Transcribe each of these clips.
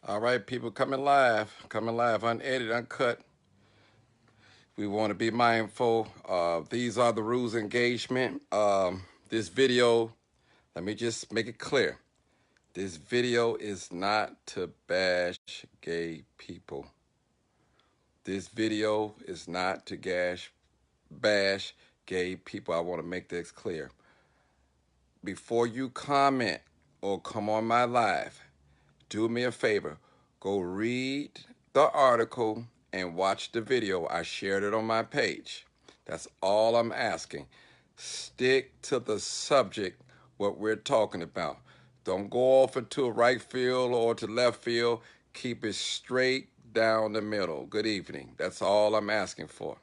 All right, people coming live, unedited, uncut. We want to be mindful. These are the rules of engagement. This video, let me just make it clear. This video is not to bash gay people. This video is not to bash gay people. I want to make this clear. Before you comment or come on my live, do me a favor. Go read the article and watch the video. I shared it on my page. That's all I'm asking. Stick to the subject, what we're talking about. Don't go off into a right field or to left field. Keep it straight down the middle. Good evening. That's all I'm asking for.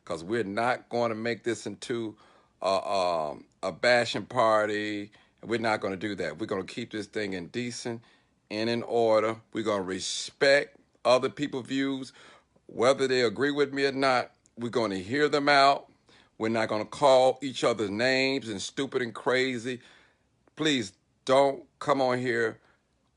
Because we're not going to make this into a bashing party. We're not going to do that. We're going to keep this thing in decent and in order. We're going to respect other people's views, whether they agree with me or not. We're going to hear them out. We're not going to call each other names and stupid and crazy. Please don't come on here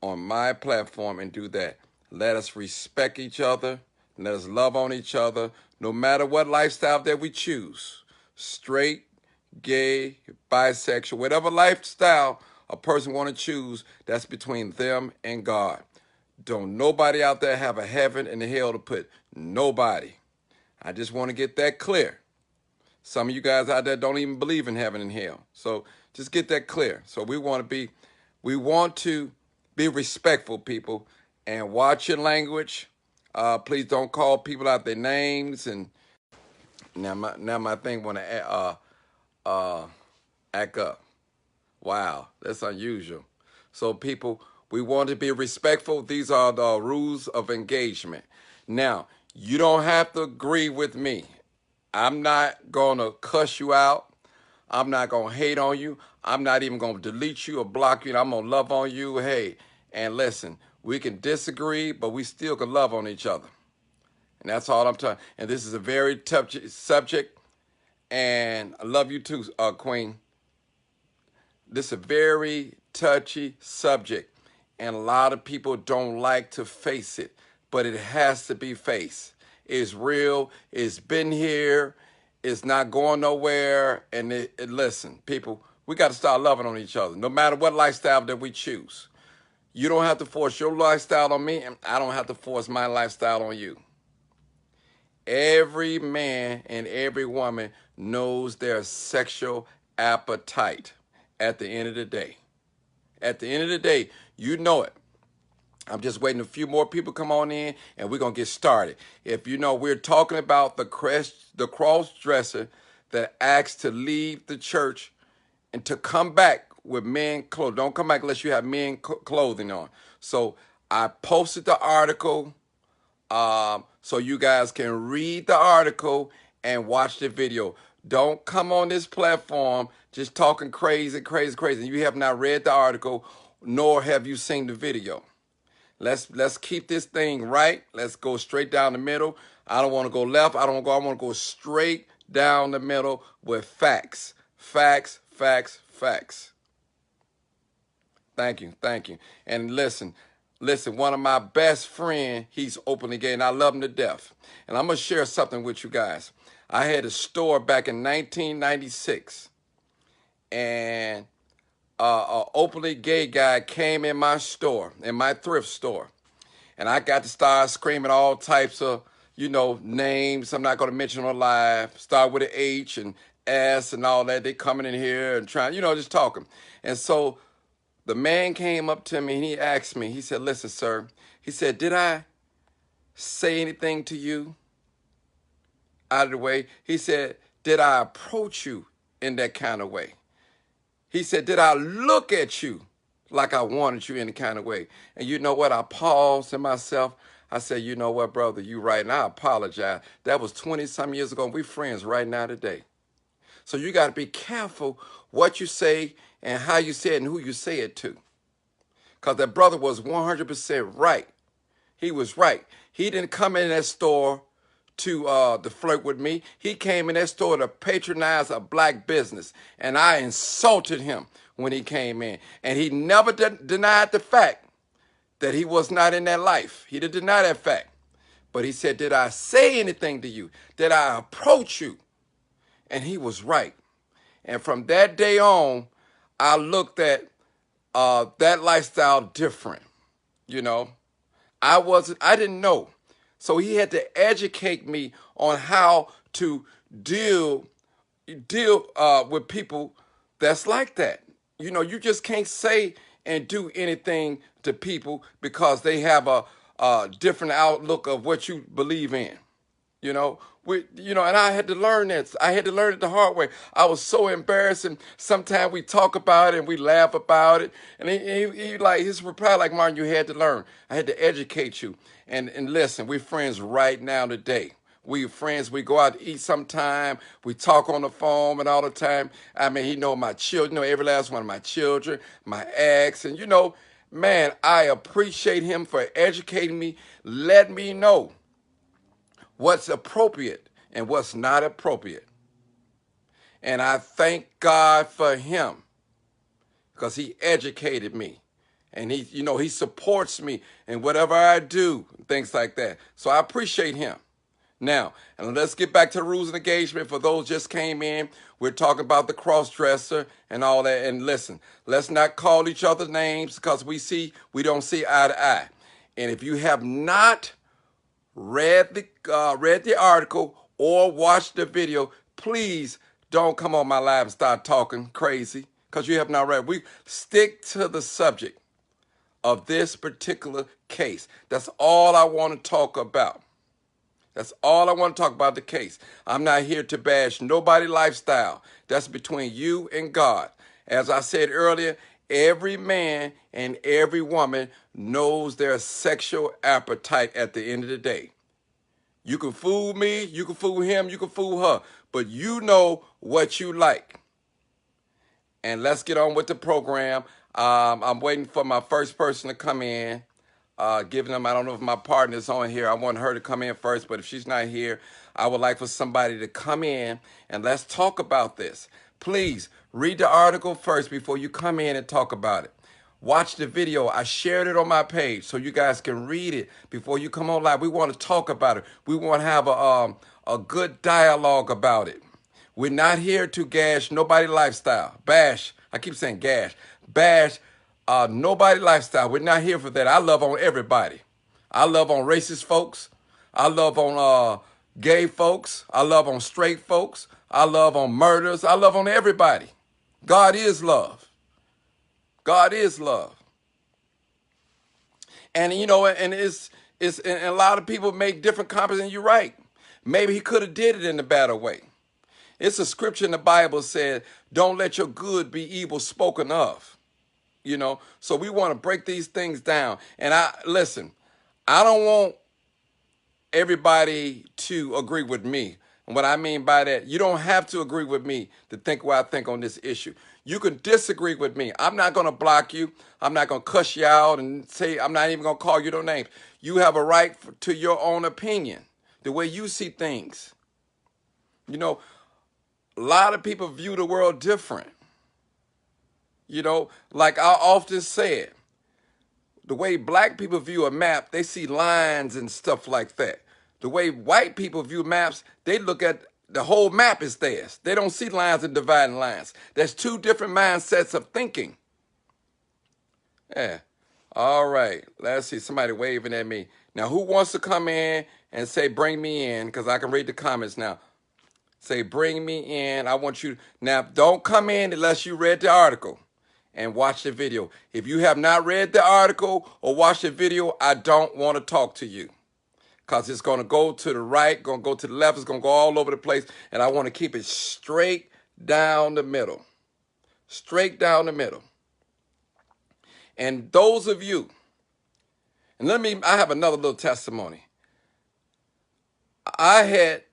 on my platform and do that. Let us respect each other. Let us love on each other, no matter what lifestyle that we choose. Straight, gay, bisexual, whatever lifestyle a person want to choose, that's between them and God. Don't nobody out there have a heaven and a hell to put. Nobody. I just want to get that clear. Some of you guys out there don't even believe in heaven and hell. So just get that clear. So we want to be respectful, people, and watch your language. Please don't call people out their names. And now my thing want to act up. Wow, that's unusual. So people, we want to be respectful. These are the rules of engagement. Now, you don't have to agree with me. I'm not going to cuss you out. I'm not going to hate on you. I'm not even going to delete you or block you. I'm going to love on you. Hey, and listen, we can disagree, but we still can love on each other. And that's all I'm talking. And this is a very tough subject. And I love you too, Queen. This is a very touchy subject. And a lot of people don't like to face it. But it has to be faced. It's real. It's been here. It's not going nowhere. And listen, people, we got to start loving on each other, no matter what lifestyle that we choose. You don't have to force your lifestyle on me, and I don't have to force my lifestyle on you. Every man and every woman knows their sexual appetite at the end of the day. At the end of the day, you know it. I'm just waiting a few more people come on in, and we're going to get started. If you know, we're talking about the cross-dresser that asked to leave the church and to come back with men clothes. Don't come back unless you have men clothing on. So I posted the article so you guys can read the article and watch the video. Don't come on this platform just talking crazy. You have not read the article, nor have you seen the video. Let's keep this thing right. Let's go straight down the middle. I don't want to go left. I want to go straight down the middle with facts. Facts. Thank you. And listen, one of my best friends, he's openly gay, and I love him to death. And I'm going to share something with you guys. I had a store back in 1996, and an openly gay guy came in my store, in my thrift store. And I got to start screaming all types of, names. I'm not going to mention on live. Start with an H and S and all that. They coming in here and trying, just talking. And so the man came up to me and he asked me, he said, listen, sir. He said, did I say anything to you out of the way? He said, did I approach you in that kind of way? He said, did I look at you like I wanted you in the kind of way? And you know what? I paused to myself. I said, you know what, brother, you right. And I apologize. That was 20-some years ago. We're friends right now today. So you got to be careful what you say and how you say it and who you say it to. Because that brother was 100% right. He was right. He didn't come in that store to flirt with me. He came in that store to patronize a black business. And I insulted him when he came in. And he never denied the fact that he was not in that life. He did deny that fact. But he said, did I say anything to you? Did I approach you? And he was right. And from that day on, I looked at that lifestyle different. You know, I didn't know. So he had to educate me on how to deal with people that's like that. You know, you just can't say and do anything to people because they have a different outlook of what you believe in. And I had to learn this. I had to learn it the hard way. I was so embarrassed, and sometimes we talk about it and we laugh about it. And he like his reply, like, Martin, you had to learn. I had to educate you. And listen, we're friends right now today. We friends. We go out to eat sometime. We talk on the phone and all the time. I mean, he know my children, every last one of my children, my ex, and man, I appreciate him for educating me, let me know what's appropriate and what's not appropriate. And I thank God for him because he educated me. And he supports me in whatever I do, things like that. So I appreciate him. Now, and let's get back to the rules of engagement. For those just came in, we're talking about the cross-dresser and all that. And listen, let's not call each other names because we don't see eye to eye. And if you have not read the article or watched the video, please don't come on my live and start talking crazy because you have not read. We stick to the subject of this particular case. That's all I want to talk about. That's all I want to talk about, the case. I'm not here to bash nobody's lifestyle. That's between you and God. As I said earlier, every man and every woman knows their sexual appetite at the end of the day. You can fool me, you can fool him, you can fool her, but you know what you like. And let's get on with the program. I'm waiting for my first person to come in. Giving them, I don't know if my partner's on here. I want her to come in first, but if she's not here, I would like for somebody to come in and let's talk about this. Please read the article first before you come in and talk about it. Watch the video. I shared it on my page so you guys can read it before you come on live. We want to talk about it. We want to have a good dialogue about it. We're not here to gash nobody's lifestyle. Bash. I keep saying gash. Bash. Nobody lifestyle. We're not here for that. I love on everybody. I love on racist folks. I love on gay folks. I love on straight folks. I love on murders. I love on everybody. God is love. God is love. And and and a lot of people make different comments, and you're right. Maybe he could have did it in a better way. It's a scripture in the Bible said, "Don't let your good be evil spoken of." So we want to break these things down. And I don't want everybody to agree with me. And what I mean by that, you don't have to agree with me to think what I think on this issue. You can disagree with me. I'm not going to block you. I'm not going to cuss you out and say, I'm not even going to call you no names. You have a right to your own opinion, the way you see things. A lot of people view the world different. Like I often said, the way black people view a map, they see lines and stuff like that. The way white people view maps, they look at the whole map is theirs. They don't see lines and dividing lines. There's two different mindsets of thinking. Yeah. All right. Let's see. Somebody waving at me. Now, who wants to come in and say, bring me in? Because I can read the comments now. Say, bring me in. I want you. Now, don't come in unless you read the article and watch the video. If you have not read the article or watched the video, I don't want to talk to you because it's going to go to the right, going to go to the left, it's going to go all over the place, and I want to keep it straight down the middle. Straight down the middle. And those of you, and I have another little testimony. I had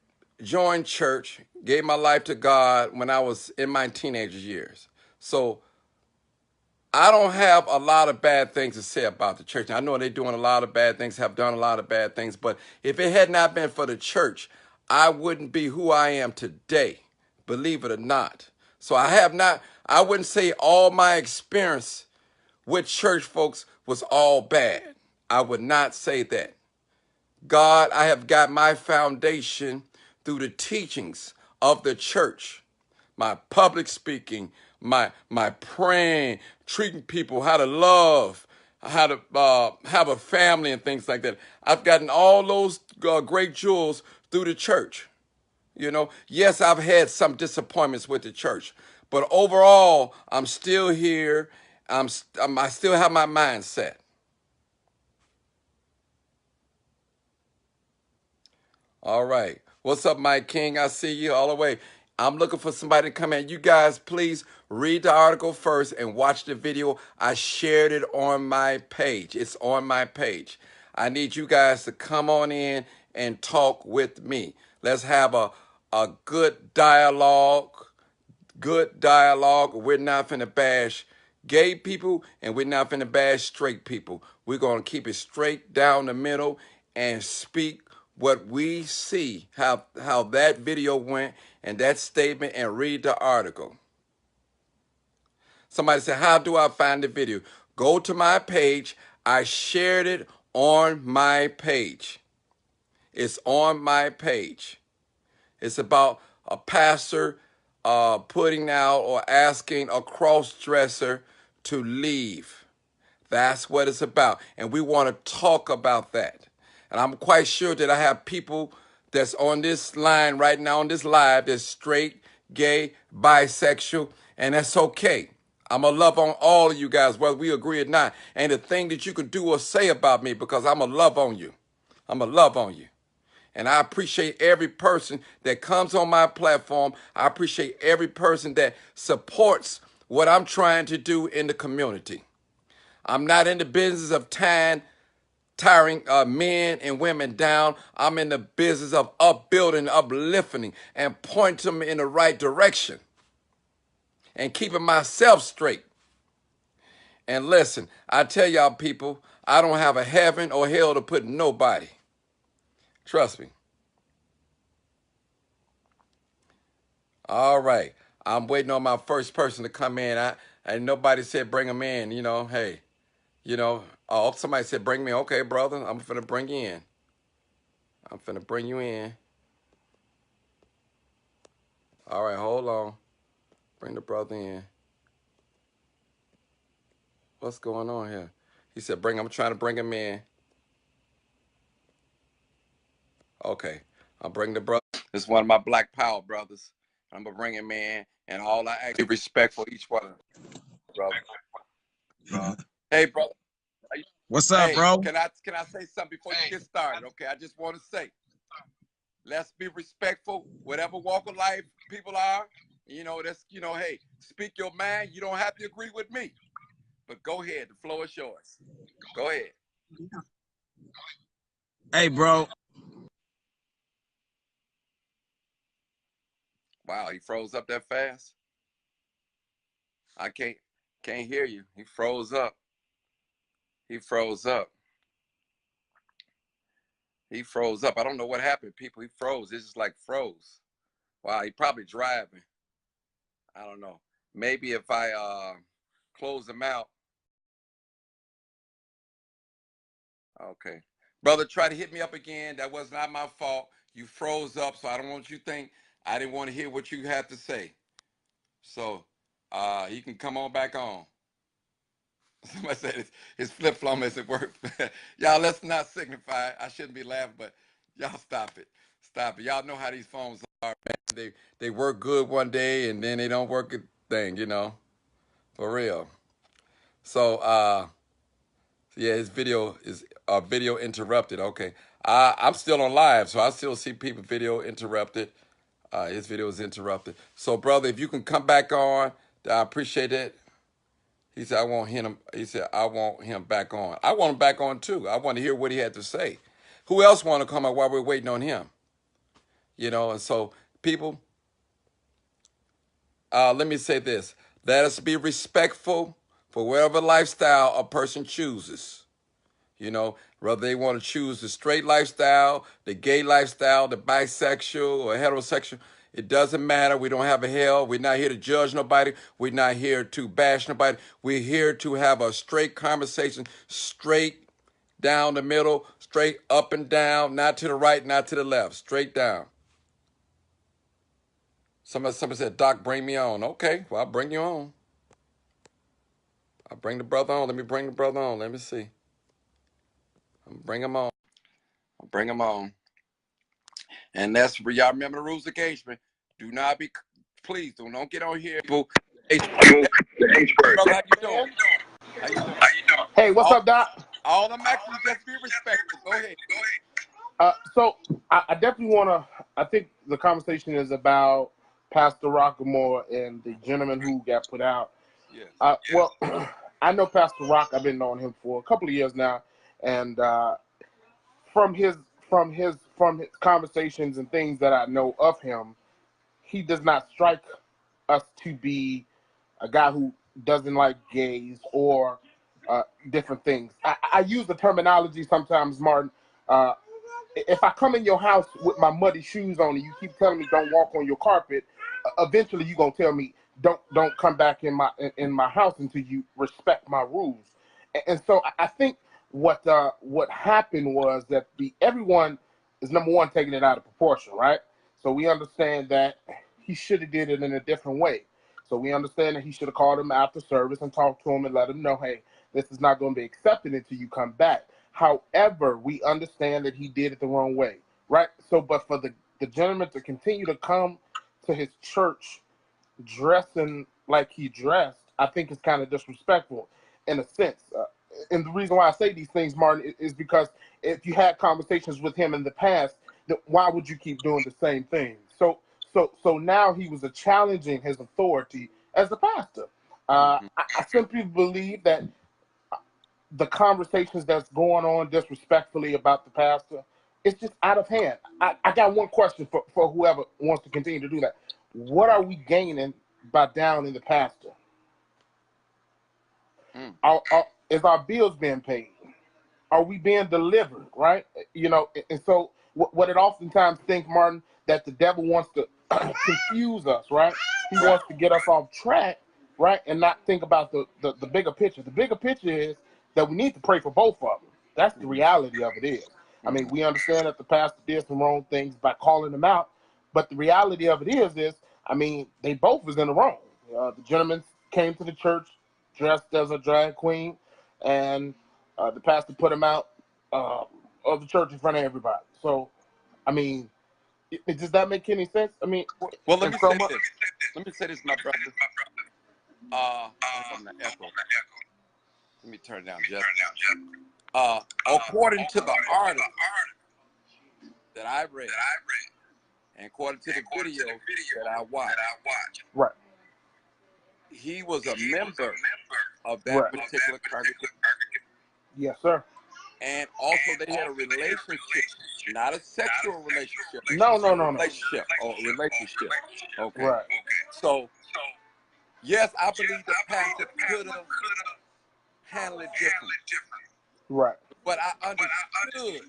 joined church, gave my life to God when I was in my teenage years. So I don't have a lot of bad things to say about the church. I know they're doing a lot of bad things, have done a lot of bad things, but if it had not been for the church, I wouldn't be who I am today, believe it or not. So I wouldn't say all my experience with church folks was all bad. I would not say that. God, I have got my foundation through the teachings of the church, my public speaking, my praying, treating people, how to love, how to have a family and things like that. I've gotten all those great jewels through the church. You know, yes, I've had some disappointments with the church, but overall, I'm still here. I still have my mindset. All right. What's up, Mike King? I see you all the way. I'm looking for somebody to come in. You guys, please read the article first and watch the video. I shared it on my page. It's on my page. I need you guys to come on in and talk with me. Let's have a good dialogue. Good dialogue. We're not finna bash gay people and we're not finna bash straight people. We're gonna keep it straight down the middle and speak what we see, how that video went and that statement, and read the article. Somebody said, how do I find the video? Go to my page. I shared it on my page. It's on my page. It's about a pastor putting out or asking a cross-dresser to leave. That's what it's about. And we want to talk about that. And I'm quite sure that I have people that's on this line right now, on this live, that's straight, gay, bisexual, and that's okay. I'm going to love on all of you guys, whether we agree or not. Ain't a thing that you can do or say about me, because I'm going to love on you. I'm going to love on you. And I appreciate every person that comes on my platform. I appreciate every person that supports what I'm trying to do in the community. I'm not in the business of tiring men and women down. I'm in the business of upbuilding, uplifting, and pointing them in the right direction and keeping myself straight. And listen, I tell y'all people, I don't have a heaven or hell to put nobody. Trust me. All right. I'm waiting on my first person to come in. And nobody said bring them in. You know, hey, oh, somebody said bring me. Okay, brother, I'm finna bring you in. I'm finna bring you in. All right, hold on. Bring the brother in. What's going on here? He said bring. I'm trying to bring him in. Okay, I'll bring the brother. This is one of my Black Power brothers. I'm gonna bring him in, and all I actually respect for each one of them, brother. Hey, brother. What's up, Hey, bro? can I say something before you get started? Okay, I just want to say, let's be respectful, whatever walk of life people are. Hey, speak your mind. You don't have to agree with me, but go ahead. The floor is yours. Go ahead. Hey, bro. Wow, he froze up that fast. I can't hear you. He froze up. He froze up. He froze up. I don't know what happened, people. He froze. It's just like froze. Wow, he probably driving. I don't know. Maybe if I close him out. Okay. Brother, try to hit me up again. That was not my fault. You froze up, so I don't want you to think I didn't want to hear what you had to say. So he can come on back on. Somebody said his flip-flop isn't work. Y'all, let's not signify. I shouldn't be laughing, but y'all stop it. Stop it. Y'all know how these phones are, man. They work good one day and then they don't work a thing, for real. So yeah, his video is video interrupted. Okay, I'm still on live, so I still see people video interrupted. His video is interrupted. So, brother, if you can come back on, I appreciate it. He said, "I want him." He said, "I want him back on." I want him back on too. I want to hear what he had to say. Who else want to come on while we're waiting on him? And so people, let me say this: let us be respectful for whatever lifestyle a person chooses. Whether they want to choose the straight lifestyle, the gay lifestyle, the bisexual or heterosexual, it doesn't matter. We don't have a hell. We're not here to judge nobody. We're not here to bash nobody. We're here to have a straight conversation, straight down the middle, straight up and down, not to the right, not to the left, straight down. Somebody said, Doc, bring me on. Okay, well, I'll bring you on. I'll bring the brother on. Let me bring the brother on. Let me see. I'll bring him on. I'll bring him on. And that's where y'all remember the rules of engagement. Do not be, please, don't get on here. People, brother, how you doing? How you doing? Hey, what's up, Doc? All I'm asking you just be respectful. Go ahead. So I definitely want to. I think the conversation is about Pastor Rockamore and the gentleman who got put out. Yes. Well, I know Pastor Rock. I've been knowing him for a couple of years now, and from his conversations and things that I know of him, he does not strike us to be a guy who doesn't like gays or different things. I use the terminology sometimes, Martin. If I come in your house with my muddy shoes on and you keep telling me don't walk on your carpet, eventually you're gonna tell me don't come back in my house until you respect my rules. And so I think what happened was that everyone is, number one, taking it out of proportion, right? So we understand that he should have did it in a different way. So we understand that he should have called him after service and talked to him and let him know, hey, this is not going to be accepted until you come back. However, we understand that he did it the wrong way, right? So, but for the gentleman to continue to come to his church dressing like he dressed, I think is kind of disrespectful in a sense. And the reason why I say these things, Martin, is because if you had conversations with him in the past, why would you keep doing the same thing? So now he was challenging his authority as a pastor. I simply believe that the conversations that's going on disrespectfully about the pastor, it's just out of hand. I got one question for whoever wants to continue to do that. What are we gaining by downing the pastor? Is our bills being paid? Are we being delivered, right? You know, and so what it oftentimes thinks, Martin, that the devil wants to confuse us, right? He wants to get us off track, right? And not think about the bigger picture. The bigger picture is that we need to pray for both of them. That's the reality of it is. I mean, we understand that the pastor did some wrong things by calling them out, but the reality of it is, I mean, they both was in the wrong. The gentleman came to the church dressed as a drag queen, and the pastor put him out of the church in front of everybody. So, I mean, does that make any sense? I mean, well, let me say this. Let me say this, my brother. I'm not echo. Let me turn it down, Jeff. According to the article that I read, and according to the video that I watched, right, he was a member of that particular congregation. Yes, sir. And also, they had a relationship, not a sexual relationship. No. Relationship. Okay. Right. So, yes, I believe the pastor could have handled it differently. Right. But I understood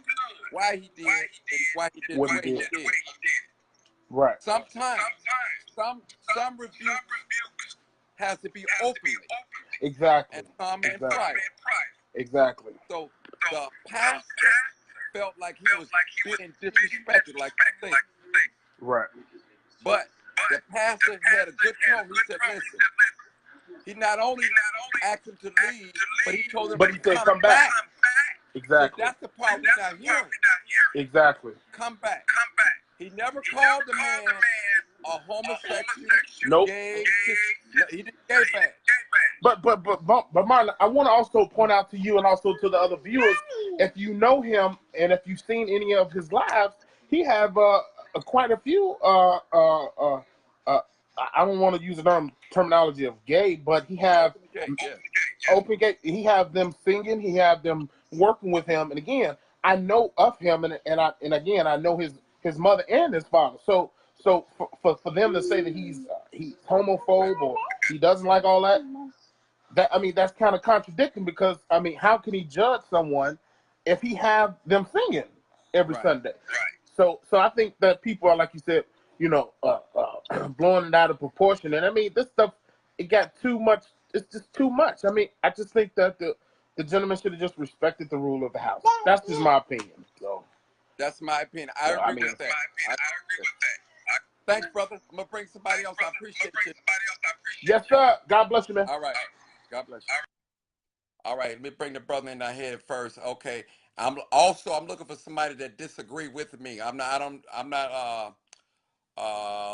why he did and why he did what he did. Right. Sometimes, some rebukes has to be openly. Exactly. And some in private. Exactly. So the pastor felt like he was being disrespected, like you think. Right. But the pastor had a good tone. He said, listen, he not only asked him to leave, but he told him to come back. Exactly. So that's the part we're not hearing. Exactly. Come back. He never called the man a homosexual, nope. gay. He didn't gay bad. But Marlon, I want to also point out to you and also to the other viewers, if you know him and if you've seen any of his lives, he have quite a few. I don't want to use the terminology of gay, but he have open gay. He have them singing. He have them working with him. And again, I know of him, and again, I know his mother and his father. So for them to say that he's homophobe or he doesn't like all that, I mean, that's kind of contradicting, because I mean, how can he judge someone if he have them singing every Sunday? Right. So I think that people are, like you said, you know, blowing it out of proportion. And I mean, this stuff, it got too much. It's just too much. I mean, I just think that the gentleman should have just respected the rule of the house. That's just my opinion. So that's my opinion. I agree with that. Thanks, brother. I'm gonna bring somebody else. I appreciate you. Yes, sir. God bless you, man. All right. God bless you. All right, let me bring the brother in our head first. Okay. I'm looking for somebody that disagree with me. I'm not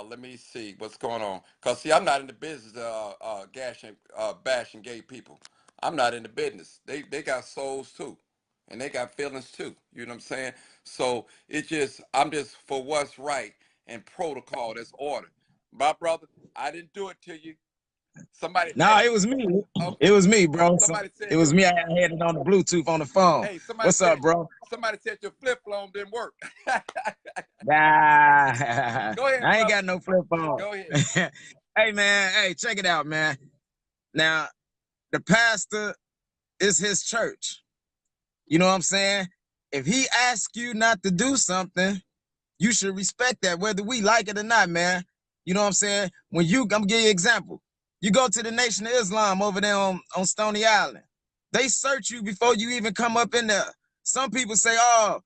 let me see what's going on. Cause see, I'm not in the business of bashing gay people. I'm not in the business. They got souls too. And they got feelings too. You know what I'm saying? So I'm just for what's right and protocol that's order. My brother, I didn't do it to you. Somebody No, hey, it was me. okay. It was me, bro. Somebody said It was me. I had it on the Bluetooth on the phone. hey, What's up, bro? somebody said your flip phone didn't work. Nah, Go ahead, I ain't brother. got no flip phone. Go ahead. Hey, man. Hey, check it out, man. Now, the pastor is his church. You know what I'm saying? If he asks you not to do something, you should respect that, whether we like it or not, man. You know what I'm saying? I'm gonna give you an example. You go to the Nation of Islam over there on Stony Island. They search you before you even come up in there. Some people say, oh,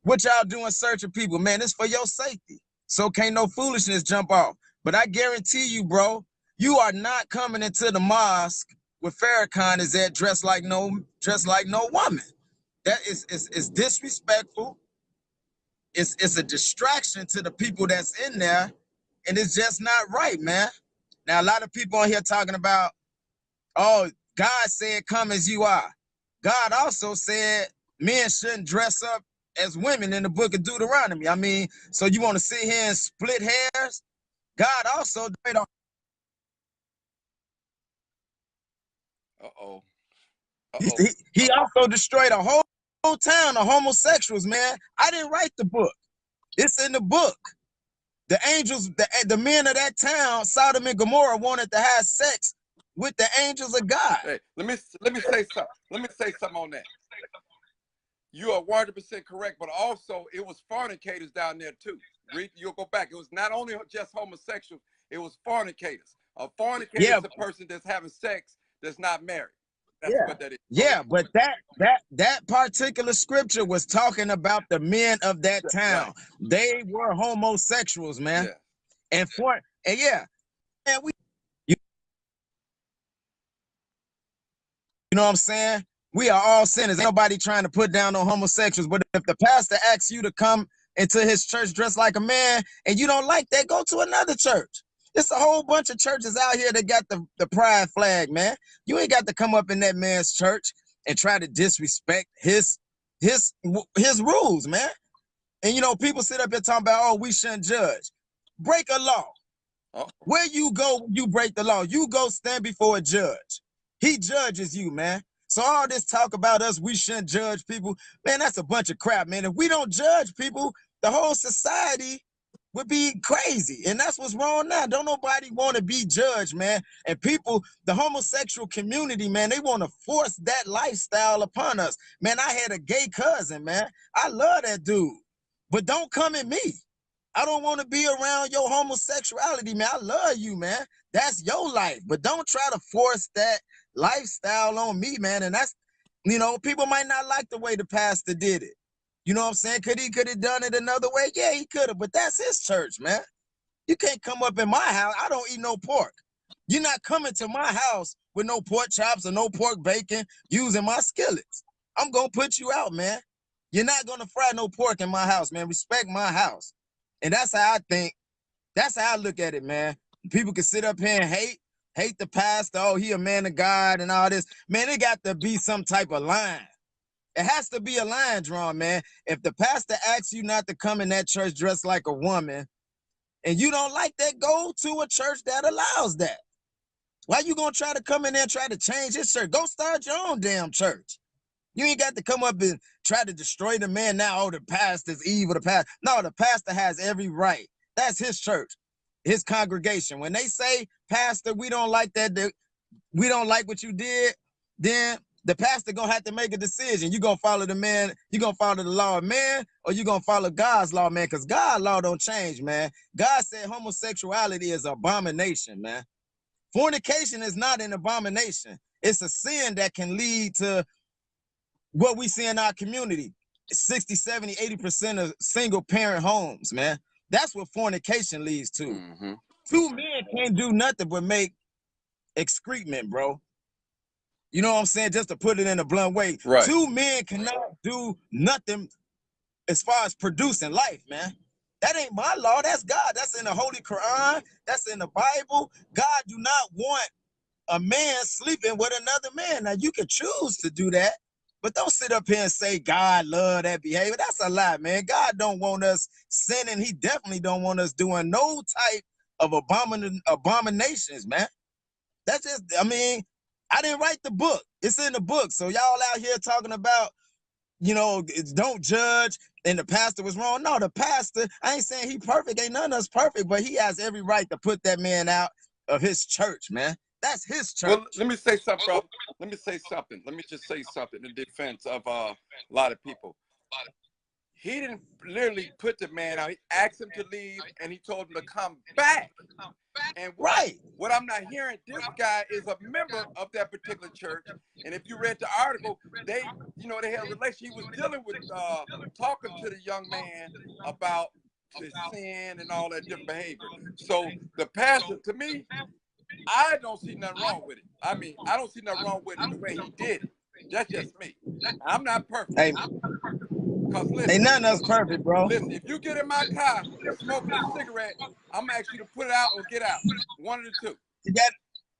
what y'all doing searching people? Man, it's for your safety. So can't no foolishness jump off. But I guarantee you, bro, you are not coming into the mosque where Farrakhan is at dressed like no woman. That is disrespectful. It's a distraction to the people that's in there, and it's just not right, man. Now, a lot of people on here talking about, oh, God said, come as you are. God also said men shouldn't dress up as women in the book of Deuteronomy. I mean, so you want to sit here and split hairs? God also Uh-oh. he also destroyed a whole town of homosexuals, man. I didn't write the book. It's in the book. The angels, the men of that town, Sodom and Gomorrah, wanted to have sex with the angels of God. Hey, let me say something. Let me say something on that. You are 100% correct, but also it was fornicators down there too. You'll go back. It was not only just homosexuals, it was fornicators. A fornicator is a person that's having sex that's not married. That's what that is. Yeah, but that particular scripture was talking about the men of that town. Right. They were homosexuals, man. Yeah. And you know what I'm saying? We are all sinners. Ain't nobody trying to put down on homosexuals. But if the pastor asks you to come into his church dressed like a man and you don't like that, go to another church. It's a whole bunch of churches out here that got the pride flag, man. You ain't got to come up in that man's church and try to disrespect his rules, man. And you know, people sit up here talking about, oh, we shouldn't judge. Break a law. Oh. Where you go, you break the law. You go stand before a judge. He judges you, man. So all this talk about us, we shouldn't judge people, man, that's a bunch of crap, man. If we don't judge people, the whole society would be crazy. And that's what's wrong now. Don't nobody want to be judged, man. And people, the homosexual community, man, they want to force that lifestyle upon us. Man, I had a gay cousin, man. I love that dude. But don't come at me. I don't want to be around your homosexuality, man. I love you, man. That's your life. But don't try to force that lifestyle on me, man. And that's, you know, people might not like the way the pastor did it. You know what I'm saying? Could have done it another way? Yeah, he could have, but that's his church, man. You can't come up in my house. I don't eat no pork. You're not coming to my house with no pork chops or no pork bacon using my skillets. I'm going to put you out, man. You're not going to fry no pork in my house, man. Respect my house. And that's how I think. That's how I look at it, man. People can sit up here and hate the pastor. Oh, he a man of God and all this. Man, it got to be some type of line. It has to be a line drawn, man. If the pastor asks you not to come in that church dressed like a woman and you don't like that, go to a church that allows that. Why you going to try to come in there and try to change his church? Go start your own damn church. You ain't got to come up and try to destroy the man now. Oh, the pastor's evil. No, the pastor has every right. That's his church, his congregation. When they say, pastor, we don't like that, we don't like what you did, then the pastor gonna have to make a decision. You gonna follow the man, you gonna follow the law of man, or you gonna follow God's law, man, because God's law don't change, man. God said homosexuality is an abomination, man. Fornication is not an abomination. It's a sin that can lead to what we see in our community, 60, 70, 80% of single parent homes, man. That's what fornication leads to. Mm-hmm. Two men can't do nothing but make excrement, bro. You know what I'm saying? Just to put it in a blunt way. Right. Two men cannot do nothing as far as producing life, man. That ain't my law. That's God. That's in the Holy Quran. That's in the Bible. God do not want a man sleeping with another man. Now, you can choose to do that, but don't sit up here and say God love that behavior. That's a lie, man. God don't want us sinning. He definitely don't want us doing no type of abominations, man. That's just, I mean, I didn't write the book. It's in the book. So y'all out here talking about, you know, don't judge and the pastor was wrong. No, the pastor, I ain't saying he perfect. Ain't none of us perfect, but he has every right to put that man out of his church, man. That's his church. Well, let me say something, brother. Let me say something. Let me just say something in defense of a lot of people. He didn't literally put the man out. He asked him to leave, and he told him to come back. And what I'm not hearing, this guy is a member of that particular church. And if you read the article, they had a relationship. He was dealing with talking to the young man about his sin and all that different behavior. So the pastor, to me, I don't see nothing wrong with it. I mean, I don't see nothing wrong with it the way he did it. That's just me. I'm not perfect. Hey, Cause listen, ain't none of us perfect, bro. Listen, if you get in my car smoking a cigarette, I'm gonna ask you to put it out or get out. One of the two. You got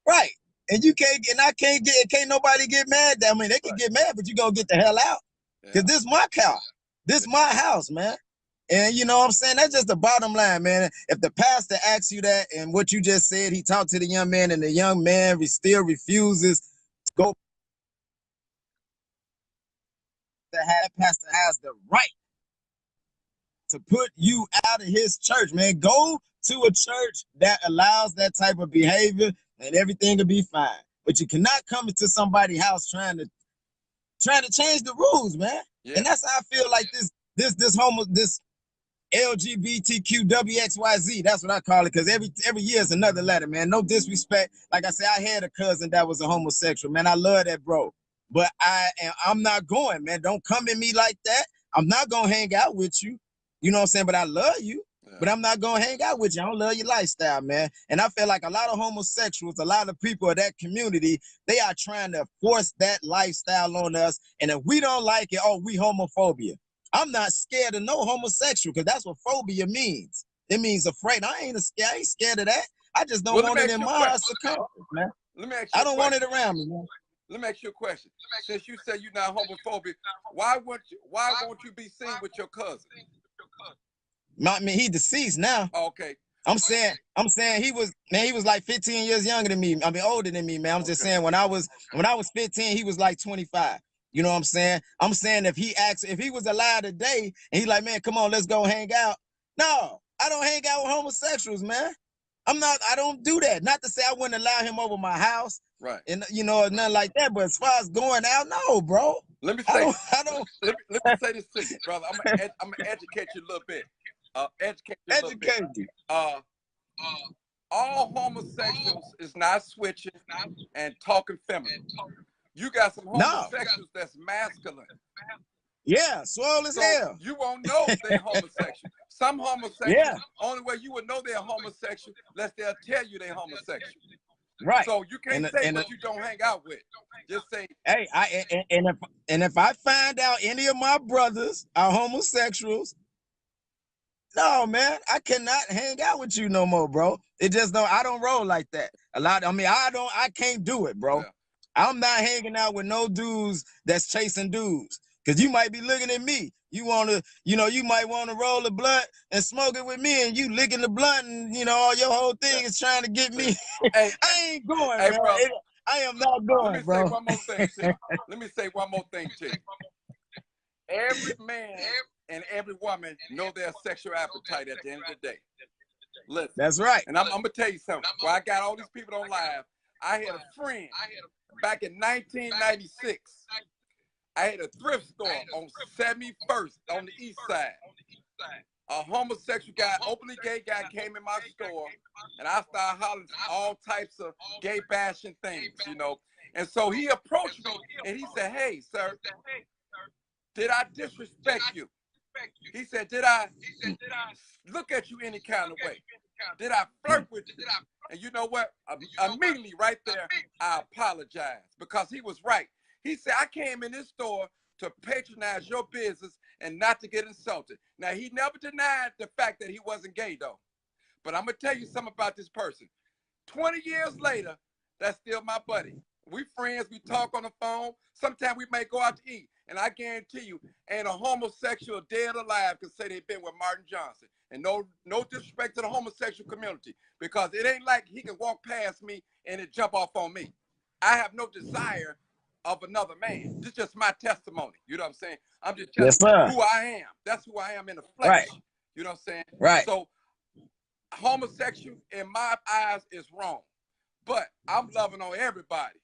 right. And you can't, and I can't nobody get mad. I mean, they can get mad, but you gonna get the hell out. Cause this is my car. This is my house, man. And you know what I'm saying? That's just the bottom line, man. If the pastor asks you that and what you just said, he talked to the young man and the young man still refuses to go, the pastor has the right to put you out of his church, man. Go to a church that allows that type of behavior and everything will be fine. But you cannot come into somebody's house trying to change the rules, man. Yeah. And that's how I feel like this LGBTQWXYZ. That's what I call it, because every year is another letter, man. No disrespect. Like I said, I had a cousin that was a homosexual, man. I love that bro. But I'm not going, man. Don't come at me like that. I'm not gonna hang out with you. You know what I'm saying? But I love you. But I'm not gonna hang out with you. I don't love your lifestyle, man. And I feel like a lot of homosexuals, a lot of people of that community, they are trying to force that lifestyle on us. And if we don't like it, oh, we homophobia. I'm not scared of no homosexual, because that's what phobia means. It means afraid. I ain't scared of that. I just don't want it in my circumference, man. Let me ask you I don't want it around me, man. Let me ask you a question. Since you say you're not homophobic, why won't you be seen with your cousin? I mean, he deceased now. Okay. I'm saying he was like 15 years younger than me. I mean, older than me, man. I'm just saying when I was 15, he was like 25. You know what I'm saying? I'm saying if he was alive today and he like, man, come on, let's go hang out. No, I don't hang out with homosexuals, man. I don't do that. Not to say I wouldn't allow him over my house. Right. And nothing like that. But as far as going out, no, bro. Let me say, let me say this to you, brother. I'm gonna educate you a little bit. Educate you. All homosexuals is not switching and talking feminine. You got some homosexuals that's masculine. Yeah, swole as hell. You won't know they're homosexual. Some homosexuals, only way you would know they're homosexual, unless they'll tell you they're homosexual. Right. So you can't say what you don't hang out with. Just say, hey, if I find out any of my brothers are homosexuals, no, man, I cannot hang out with you no more, bro. It just don't. I don't roll like that. I can't do it, bro. Yeah. I'm not hanging out with no dudes that's chasing dudes. Cause you might be looking at me. You might want to roll a blunt and smoke it with me, and you licking the blunt, and your whole thing is trying to get me. Hey, I ain't going, man. Bro, I am not going, bro. Let me say one more thing, Chief. Every man and every woman know their sexual appetite at the end of the day. Listen, that's right. And I'm gonna tell you something. Where I got all these people on live, I had a friend back in 1996. I had a thrift store on 71st on the east side. A homosexual guy, openly gay guy, came in my store, and I started hollering all types of gay bashing things, And so he approached me, and he said, "Hey, sir, Did I disrespect you? He said, did I look at you any kind of way? Did I flirt with you? And you know what? Immediately right there, I apologized because he was right. He said, I came in this store to patronize your business and not to get insulted. Now, he never denied the fact that he wasn't gay, though. But I'm going to tell you something about this person. 20 years later, that's still my buddy. We friends, we talk on the phone. Sometimes we may go out to eat. And I guarantee you, ain't a homosexual dead or alive can say they've been with Martin Johnson. And no disrespect to the homosexual community, because it ain't like he can walk past me and it jump off on me. I have no desire of another man. This is just my testimony. You know what I'm saying? I'm just telling you who I am. That's who I am in the flesh. Right. You know what I'm saying? Right. So homosexual in my eyes is wrong. But I'm loving on everybody.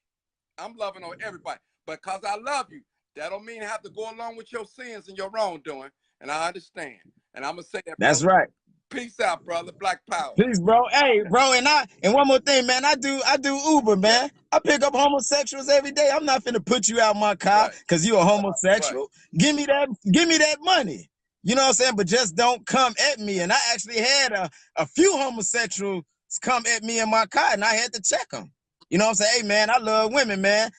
I'm loving on everybody. Because I love you, that don't mean I have to go along with your sins and your wrongdoing. And I understand. And I'm gonna say that. That's brother. right. Peace out, brother. Black power. Peace, bro. Hey, bro, and one more thing, man. I do Uber, man. I pick up homosexuals every day. I'm not finna put you out my car because you a homosexual. Right. Give me that money. You know what I'm saying? But just don't come at me. And I actually had a few homosexuals come at me in my car, and I had to check them. You know what I'm saying? Hey, man, I love women, man.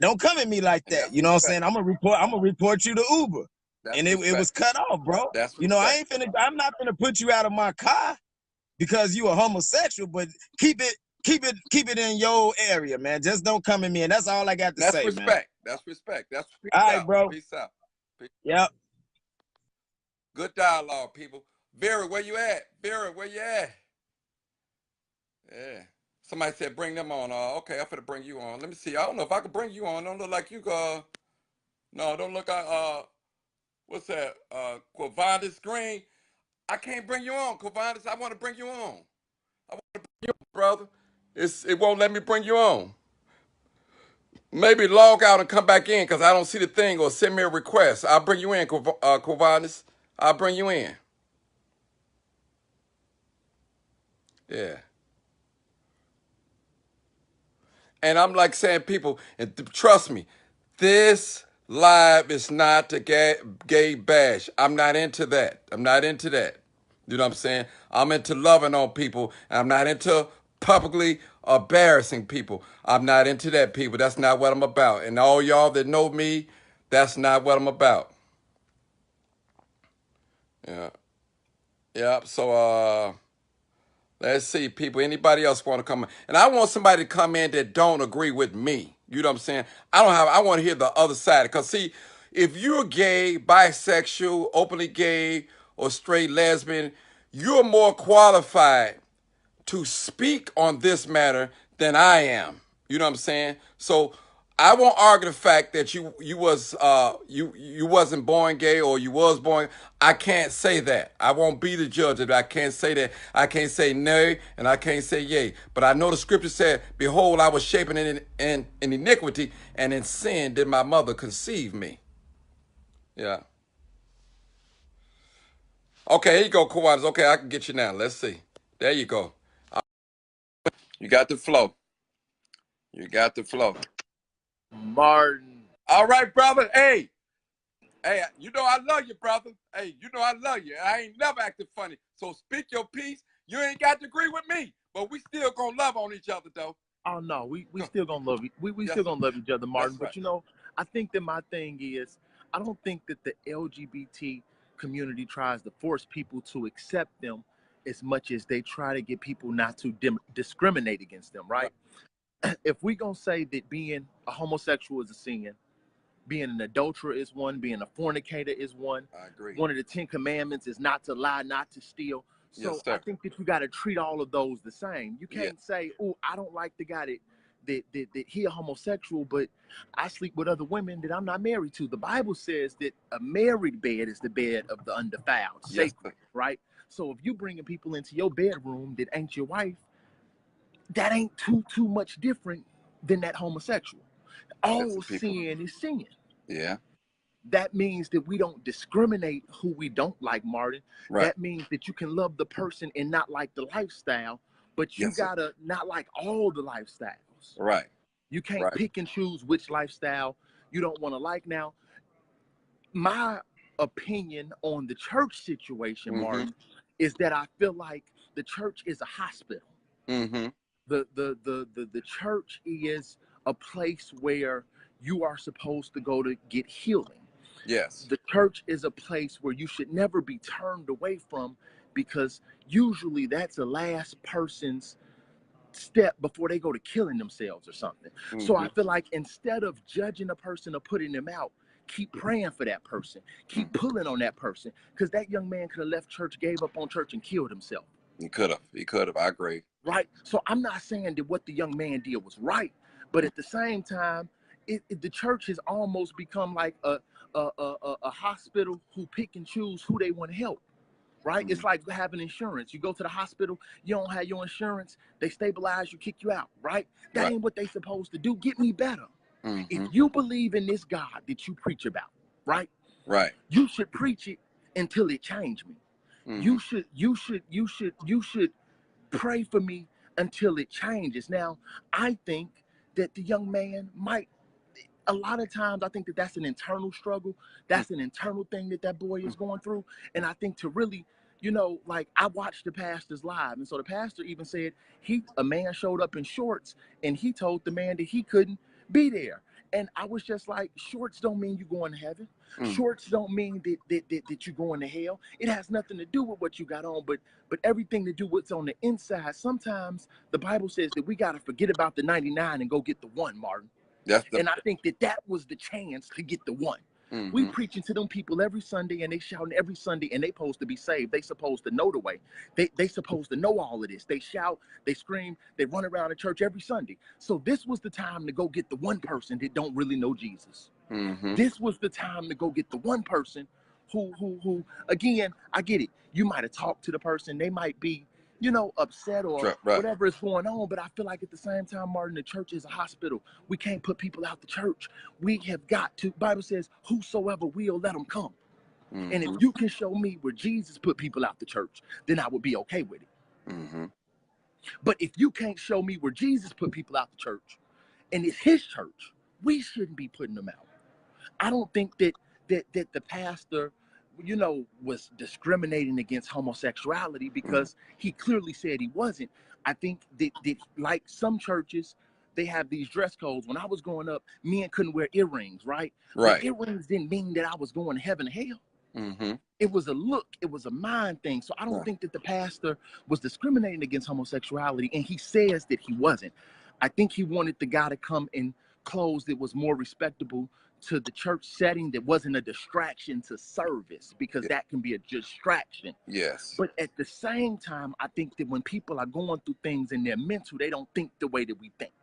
Don't come at me like that. You know what I'm saying? I'm gonna report you to Uber. And it was cut off, bro. You know, I'm not gonna put you out of my car because you a homosexual, but keep it in your area, man. Just don't come at me. And that's all I got to say, respect, man. That's respect. That's peace all right, out. bro. Peace out. Yep. Good dialogue, people. Vera, where you at? Vera, where you at? Yeah. Somebody said bring them on. Okay, I'm finna bring you on. Let me see. I don't know if I can bring you on. Don't look like you no, don't look like what's that? Quavandis Green. I can't bring you on, Quavandis. I want to bring you on. I want to bring you on, brother. It won't let me bring you on. Maybe log out and come back in because I don't see the thing, or send me a request. I'll bring you in, Quavandis. I'll bring you in. Yeah. And I'm like saying, people, and trust me, this live is not the gay bash. I'm not into that. I'm not into that. You know what I'm saying? I'm into loving on people. I'm not into publicly embarrassing people. I'm not into that, people. That's not what I'm about. And all y'all that know me, that's not what I'm about. Yeah. Yeah. So let's see, people. Anybody else want to come in? And I want somebody to come in that don't agree with me. You know what I'm saying? I want to hear the other side. Because, see, if you're gay, bisexual, openly gay, or straight lesbian, you're more qualified to speak on this matter than I am. You know what I'm saying? So I won't argue the fact that you wasn't born gay or you was born. I can't say that. I won't be the judge of that. I can't say that. I can't say nay and I can't say yea. But I know the scripture said, "Behold, I was shapen in iniquity, and in sin did my mother conceive me." Yeah. Okay, here you go, Kiwanis. Okay, I can get you now. Let's see. There you go. You got the flow. You got the flow. Martin. All right, brother. Hey, you know I love you, brother. Hey, you know I love you. I ain't never acted funny. So speak your piece. You ain't got to agree with me, but we still gonna love on each other, though. Oh no, we still gonna love we still gonna love each other, Martin. But you know, I think that my thing is, I don't think that the LGBT community tries to force people to accept them as much as they try to get people not to discriminate against them, right? If we gonna say that being a homosexual is a sin, being an adulterer is one, being a fornicator is one. I agree. One of the 10 commandments is not to lie, not to steal. So I think that you got to treat all of those the same. You can't say, "Oh, I don't like the guy that he a homosexual, but I sleep with other women that I'm not married to." The Bible says that a married bed is the bed of the undefiled, sacred, right? So if you bringing people into your bedroom that ain't your wife, that ain't too much different than that homosexual. All sin is sin. Yeah. That means that we don't discriminate who we don't like, Martin. Right. That means that you can love the person and not like the lifestyle, but you gotta not like all the lifestyles. Right. You can't pick and choose which lifestyle you don't want to like. Now, my opinion on the church situation, Martin, is that I feel like the church is a hospital. The church is a place where you are supposed to go to get healing. Yes. The church is a place where you should never be turned away from, because usually that's the last person's step before they go to killing themselves or something. So I feel like instead of judging a person or putting them out, keep praying for that person, keep pulling on that person, because that young man could have left church, gave up on church, and killed himself. He could have. I agree. Right. So I'm not saying that what the young man did was right, but at the same time, the church has almost become like a hospital who pick and choose who they want to help. Right? It's like having insurance. You go to the hospital, you don't have your insurance, they stabilize you, kick you out. Right? That ain't what they supposed to do. Get me better. If you believe in this God that you preach about, right? Right. You should preach it until it change me. You should pray for me until it changes. Now, I think that the young man might, a lot of times I think that that's an internal struggle. That's an internal thing that boy is going through. And I think to really, you know, like I watched the pastors live. And so the pastor even said a man showed up in shorts and he told the man that he couldn't be there. And I was just like, shorts don't mean you're going to heaven. Shorts don't mean that you're going to hell. It has nothing to do with what you got on, but everything to do with what's on the inside. Sometimes the Bible says that we got to forget about the 99 and go get the one, Martin. And I think that was the chance to get the one. We preaching to them people every Sunday, and they shouting every Sunday, and they supposed to be saved. They supposed to know the way. They supposed to know all of this. They shout, they scream, they run around the church every Sunday. So this was the time to go get the one person that don't really know Jesus. This was the time to go get the one person who again, I get it. You might have talked to the person. They might be, you know, upset or whatever is going on. But I feel like at the same time, Martin, the church is a hospital. We can't put people out the church. We have got to, Bible says, whosoever will, let them come. And if you can show me where Jesus put people out the church, then I would be okay with it. But if you can't show me where Jesus put people out the church, and it's his church, we shouldn't be putting them out. I don't think that the pastor, you know, was discriminating against homosexuality, because he clearly said he wasn't. I think that like some churches, they have these dress codes. When I was growing up, men couldn't wear earrings, right? But earrings didn't mean that I was going to heaven or hell. It was a look, it was a mind thing. So I don't think that the pastor was discriminating against homosexuality, and he says that he wasn't. I think he wanted the guy to come in clothes that was more respectable to the church setting, that wasn't a distraction to service, because that can be a distraction. Yes. But at the same time, I think that when people are going through things in their mental, they don't think the way that we think.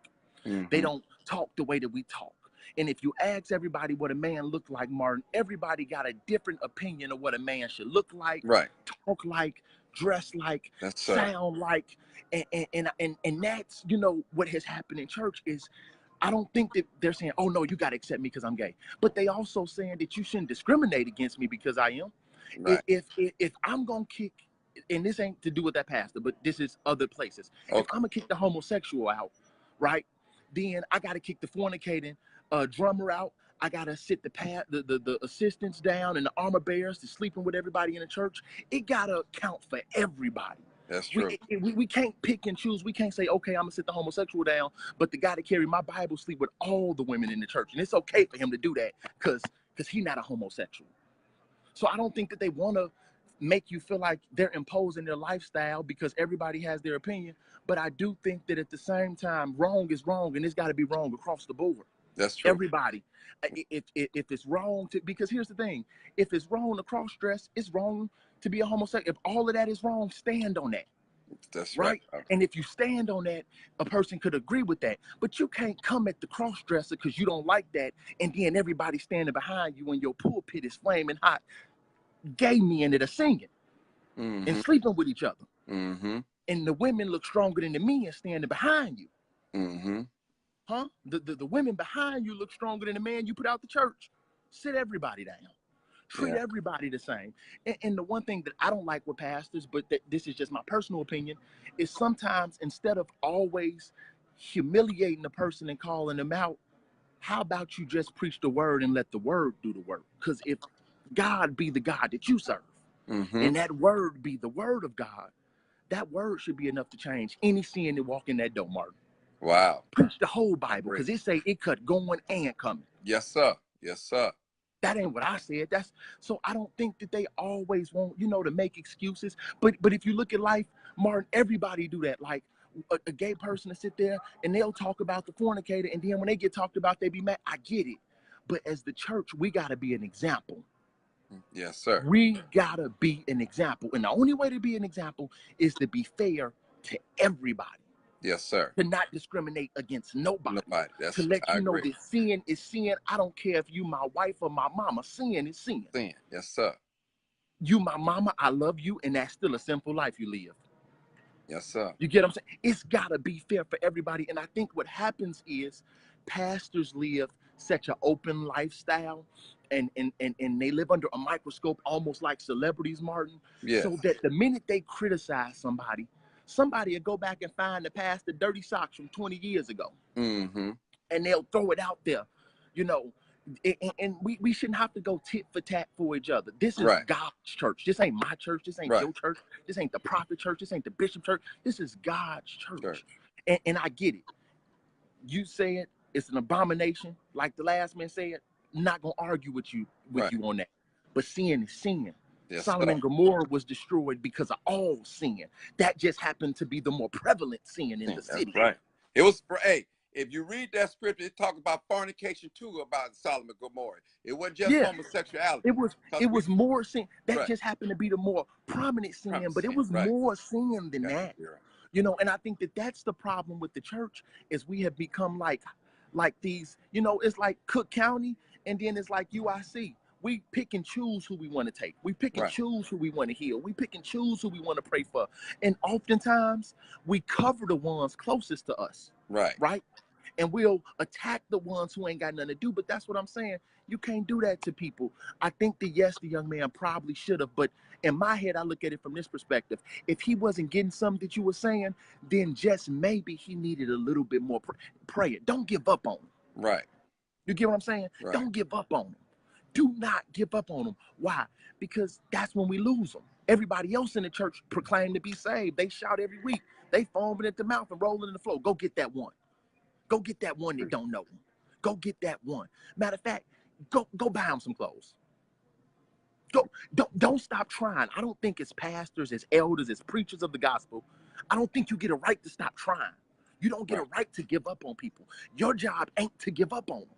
They don't talk the way that we talk. And if you ask everybody what a man looked like, Martin, everybody got a different opinion of what a man should look like, talk like, dress like, sound like. And that's, you know, what has happened in church is, I don't think that they're saying, oh, no, you got to accept me because I'm gay. But they also saying that you shouldn't discriminate against me because I am. If I'm going to kick, and this ain't to do with that pastor, but this is other places. If I'm going to kick the homosexual out, right, then I got to kick the fornicating drummer out. I got to sit the assistants down and the armor bearers to sleeping with everybody in the church. It got to count for everybody. That's true. We can't pick and choose. We can't say, okay, I'm going to sit the homosexual down, but the guy that carry my Bible sleep with all the women in the church. And it's okay for him to do that because he's not a homosexual. So I don't think that they want to make you feel like they're imposing their lifestyle because everybody has their opinion. But I do think that at the same time, wrong is wrong, and it's got to be wrong across the board. That's true. Everybody. If it's wrong to, because here's the thing, if it's wrong to cross dress, it's wrong to be a homosexual. If all of that is wrong, stand on that. That's right. And if you stand on that, a person could agree with that. But you can't come at the cross dresser because you don't like that, and then everybody standing behind you and your pulpit is flaming hot, gay men that are singing and sleeping with each other. And the women look stronger than the men standing behind you. Huh? The women behind you look stronger than the man you put out the church. Sit everybody down. Treat everybody the same. And the one thing that I don't like with pastors, but this is just my personal opinion, is sometimes instead of always humiliating the person and calling them out, how about you just preach the word and let the word do the work? Because God be the God that you serve. And that word be the word of God. That word should be enough to change any sin that walk in that door, Martin. Wow. Preach the whole Bible, because it say it cut going and coming. Yes, sir. Yes, sir. That ain't what I said. That's so I don't think that they always want, to make excuses. But if you look at life, Martin, everybody do that. Like a gay person to sit there and they'll talk about the fornicator, and then when they get talked about, they be mad. I get it. But as the church, we gotta be an example. Yes, sir. We gotta be an example. And the only way to be an example is to be fair to everybody. Yes, sir. To not discriminate against nobody. That's, to let you know agree. that sin is sin. I don't care if you my wife or my mama. Sin is sin. Sin. Yes, sir. You my mama, I love you, and that's still a sinful life you live. Yes, sir. You get what I'm saying? It's gotta be fair for everybody. And I think what happens is pastors live such an open lifestyle, and they live under a microscope almost like celebrities, Martin. Yes. So that the minute they criticize somebody will go back and find the pastor dirty socks from 20 years ago. And they'll throw it out there, and we shouldn't have to go tit for tat for each other. This is God's church. This ain't my church. This ain't your church. This ain't the prophet church. This ain't the bishop church. This is God's church. And I get it. You say it, it's an abomination. Like the last man said, I'm not gonna argue with you on that. But sin is sin. Yes, Sodom and Gomorrah was destroyed because of all sin. That just happened to be the more prevalent sin in the city. Right. It was, hey, if you read that scripture, it talks about fornication too, about Sodom and Gomorrah. It wasn't just homosexuality. It was more sin. That just happened to be the more prominent sin, but it was more sin than that. And I think that that's the problem with the church, is we have become like these, it's like Cook County, and then it's like UIC. We pick and choose who we want to take. We pick and choose who we want to heal. We pick and choose who we want to pray for. And oftentimes we cover the ones closest to us. Right. And we'll attack the ones who ain't got nothing to do. But that's what I'm saying. You can't do that to people. I think that, yes, the young man probably should have. But in my head, I look at it from this perspective. If he wasn't getting something that you were saying, then just maybe he needed a little bit more prayer. Don't give up on him. You get what I'm saying? Don't give up on him. Do not give up on them. Why? Because that's when we lose them. Everybody else in the church proclaim to be saved. They shout every week. They foaming at the mouth and rolling in the floor. Go get that one. Go get that one that don't know them. Go get that one. Matter of fact, go buy them some clothes. Don't stop trying. I don't think as pastors, as elders, as preachers of the gospel, I don't think you get a right to stop trying. You don't get a right to give up on people. Your job ain't to give up on them.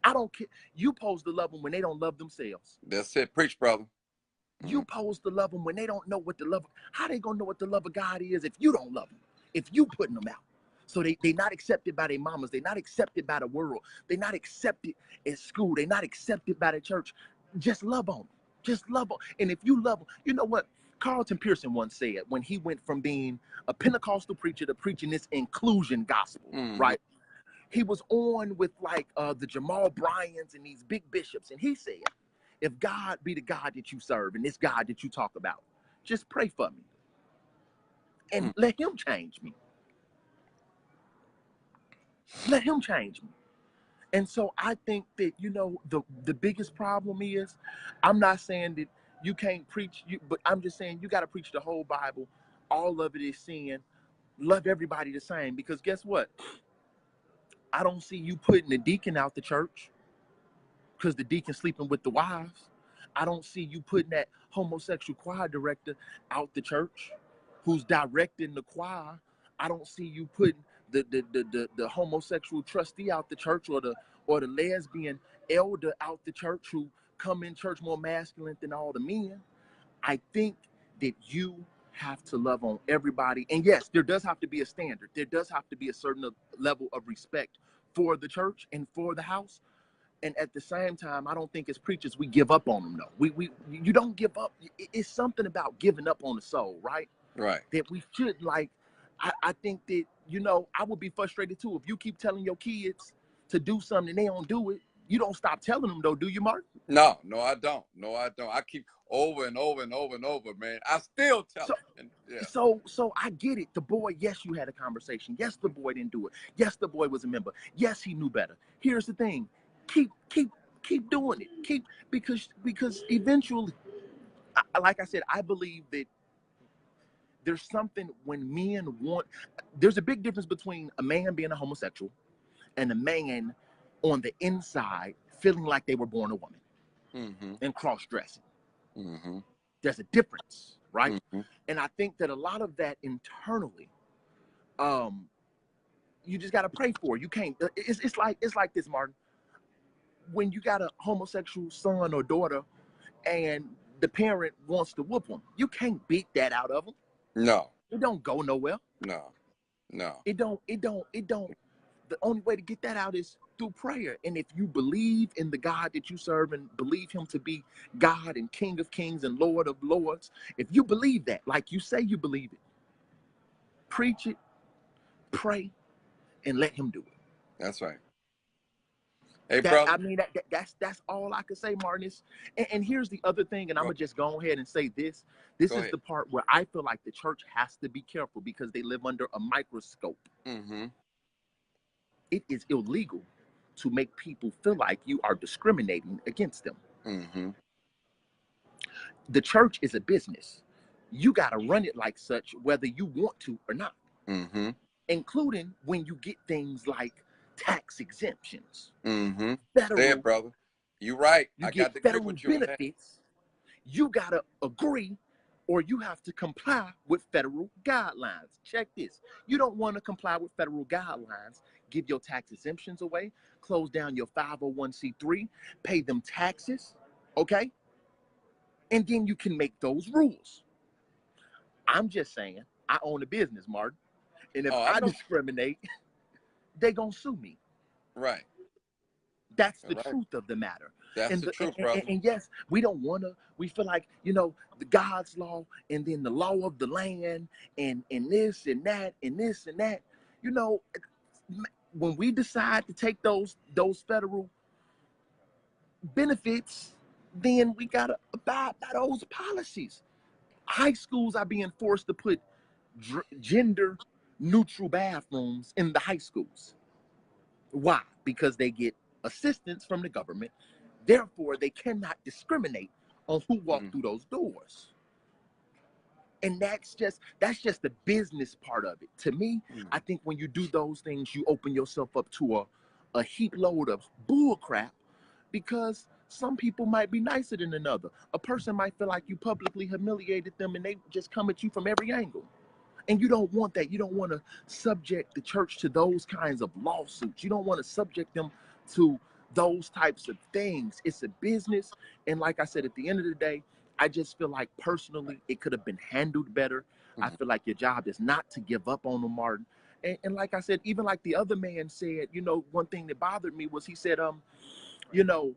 I don't care. You supposed to love them when they don't love themselves. That's it. Preach, brother. You supposed to love them when they don't know what the love. How they gonna know what the love of God is if you don't love them? If you putting them out, so they not accepted by their mamas. They not accepted by the world. They not accepted at school. They not accepted by the church. Just love on them. Just love them. And if you love them, you know what Carlton Pearson once said when he went from being a Pentecostal preacher to preaching this inclusion gospel, right? He was on with like the Jamal Bryans and these big bishops. And he said, if God be the God that you serve and this God that you talk about, just pray for me and let him change me. Let him change me. And so I think that, the biggest problem is, I'm not saying that you can't preach, but I'm just saying you got to preach the whole Bible. All of it is sin. Love everybody the same, because guess what? I don't see you putting the deacon out the church because the deacon sleeping with the wives. I don't see you putting that homosexual choir director out the church who's directing the choir. I don't see you putting the homosexual trustee out the church, or the lesbian elder out the church who come in church more masculine than all the men. I think that you have to love on everybody. And yes, there does have to be a standard. There does have to be a certain level of respect for the church and for the house. And at the same time, I don't think as preachers we give up on them, though. You don't give up. It's something about giving up on the soul, right? Right. That we should, like, I think that, I would be frustrated too if you keep telling your kids to do something and they don't do it. You don't stop telling them, though, do you, Mark? No, I don't. I keep over and over and over and over, man. I still tell them. So I get it. The boy, yes, you had a conversation. Yes, the boy didn't do it. Yes, the boy was a member. Yes, he knew better. Here's the thing. Keep keep doing it. Because eventually, like I said, I believe that there's something when men want. There's a big difference between a man being a homosexual and a man on the inside feeling like they were born a woman and cross-dressing. There's a difference, right? And I think that a lot of that internally, you just got to pray for. You can't. It's like this, Martin. When you got a homosexual son or daughter, and the parent wants to whoop them, you can't beat that out of them. No. It don't go nowhere. No. It don't. The only way to get that out is through prayer. And if you believe in the God that you serve and believe him to be God and King of Kings and Lord of Lords, if you believe that, like you say you believe it, preach it, pray, and let him do it. That's right. Hey, brother. I mean, that's all I can say, Martin. And here's the other thing, and I'm gonna just go ahead and say this. This is the part where I feel like the church has to be careful because they live under a microscope. It is illegal to make people feel like you are discriminating against them. The church is a business. You got to run it like such, whether you want to or not, including when you get things like tax exemptions. Federal, there, brother. You're right. I got to agree with you benefits. You got to agree or you have to comply with federal guidelines. Check this. You don't want to comply with federal guidelines. Give your tax exemptions away, close down your 501c3, pay them taxes, okay? And then you can make those rules. I'm just saying, I own a business, Martin. And if I discriminate, they're going to sue me. Right. That's the truth of the matter. That's the truth, brother. And yes, we don't want to, we feel like, you know, the God's law and then the law of the land and this and that and this and that. You know, when we decide to take those federal benefits, then we got to abide by those policies. High schools are being forced to put gender neutral bathrooms in the high schools. Why? Because they get assistance from the government. Therefore, they cannot discriminate on who walk through those doors. And that's just the business part of it. To me, I think when you do those things, you open yourself up to a heap load of bull crap, because some people might be nicer than another. A person might feel like you publicly humiliated them and they just come at you from every angle. And you don't want that. You don't want to subject the church to those kinds of lawsuits. You don't want to subject them to those types of things. It's a business. And like I said, at the end of the day, I just feel like personally it could have been handled better. I feel like your job is not to give up on them, Martin. And like I said, even like the other man said, you know, one thing that bothered me was he said, you know,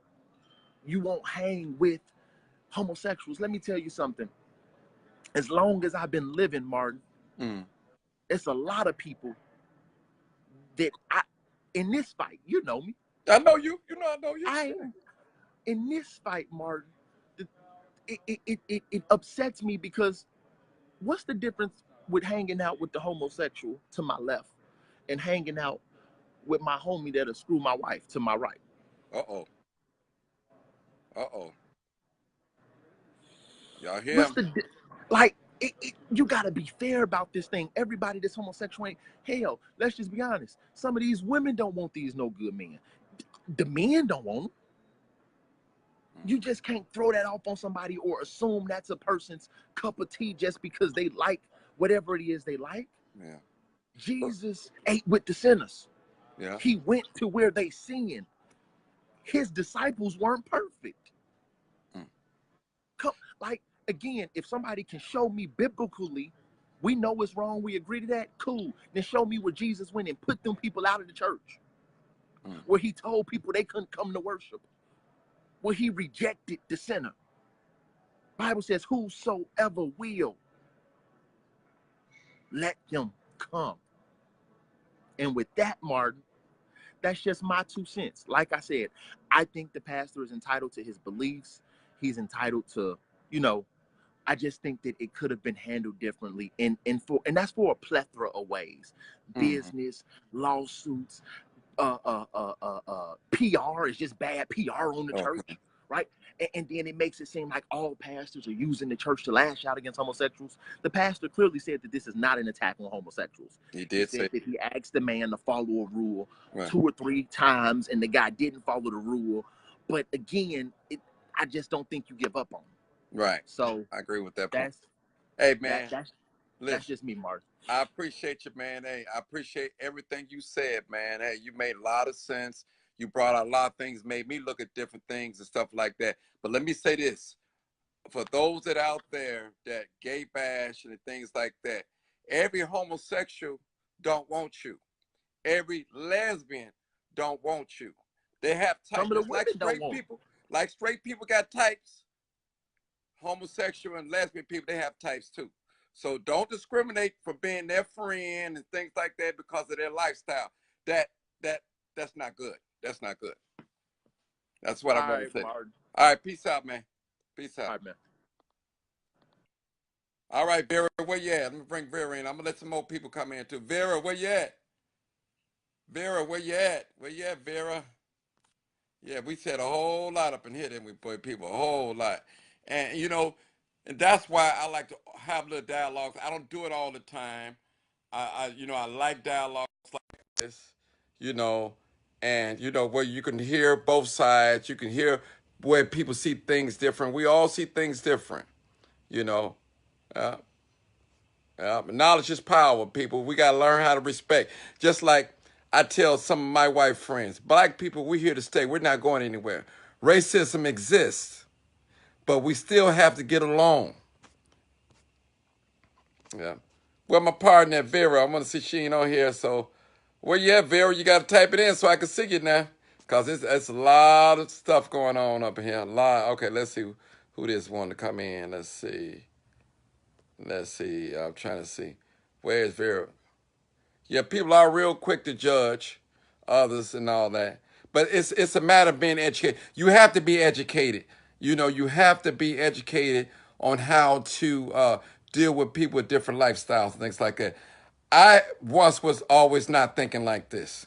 you won't hang with homosexuals. Let me tell you something. As long as I've been living, Martin, it's a lot of people that in this fight, you know me. I know you. You know I know you. In this fight, Martin, it upsets me because what's the difference with hanging out with the homosexual to my left and hanging out with my homie that'll screw my wife to my right? Uh-oh. Y'all hear him? You gotta be fair about this thing. Everybody that's homosexual ain't, hell, let's just be honest. Some of these women don't want these no good men. The men don't want them. You just can't throw that off on somebody or assume that's a person's cup of tea just because they like whatever it is they like. Yeah. Jesus ate with the sinners. Yeah. He went to where they sinned. His disciples weren't perfect. Again, if somebody can show me biblically, we know it's wrong, we agree to that, cool. Then show me where Jesus went and put them people out of the church. Where he told people they couldn't come to worship. Where he rejected the sinner. Bible says, whosoever will, let them come. And with that, Martin, that's just my 2 cents. Like I said, I think the pastor is entitled to his beliefs. He's entitled to, you know, I just think that it could have been handled differently. And that's for a plethora of ways. Business, lawsuits, PR is just bad PR on the church, right? And then it makes it seem like all pastors are using the church to lash out against homosexuals. The pastor clearly said that this is not an attack on homosexuals. He did say that he asked the man to follow a rule 2 or 3 times, and the guy didn't follow the rule. But again, I just don't think you give up on him. Right. So I agree with that point. That's Hey, man. That's just me, Mark. I appreciate you, man. Hey, I appreciate everything you said, man. Hey, you made a lot of sense. You brought out a lot of things, made me look at different things and stuff like that. But let me say this. For those that out there that gay bash and things like that, every homosexual don't want you. Every lesbian don't want you. They have types. Some of the like straight people. Like straight people got types. Homosexual and lesbian people, they have types too. So don't discriminate for being their friend and things like that because of their lifestyle. That's not good. That's not good. That's what I want to say. Martin. All right, peace out, man. Peace out. All right, man. All right, Vera, where you at? Let me bring Vera in. I'm gonna let some more people come in too. Vera, where you at? Vera, where you at? Where you at, Vera? Yeah, we said a whole lot up in here, didn't we, boy, people? A whole lot. And, you know, and that's why I like to have little dialogues. I don't do it all the time. I like dialogues like this, you know, and, you know, where you can hear both sides. You can hear where people see things different. We all see things different, you know. Knowledge is power, people. We got to learn how to respect. Just like I tell some of my white friends, black people, we're here to stay. We're not going anywhere. Racism exists, but we still have to get along. Yeah. Well, my partner, Vera, I want to see she ain't on here. So where you at, Vera? You got to type it in so I can see you now. Because it's a lot of stuff going on up in here. A lot. Okay, let's see who this one to come in. Let's see. I'm trying to see. Where is Vera? Yeah, people are real quick to judge others and all that. But it's a matter of being educated. You have to be educated. You know, you have to be educated on how to deal with people with different lifestyles and things like that. I once was always not thinking like this.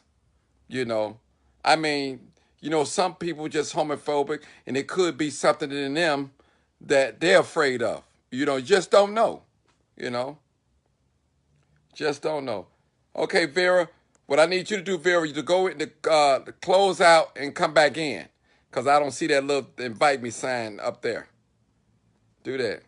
You know, I mean, you know, some people just homophobic, and it could be something in them that they're afraid of. You know, you just don't know. You know, just don't know. Okay, Vera, what I need you to do, Vera, is to go in the close out and come back in, because I don't see that little invite me sign up there. Do that.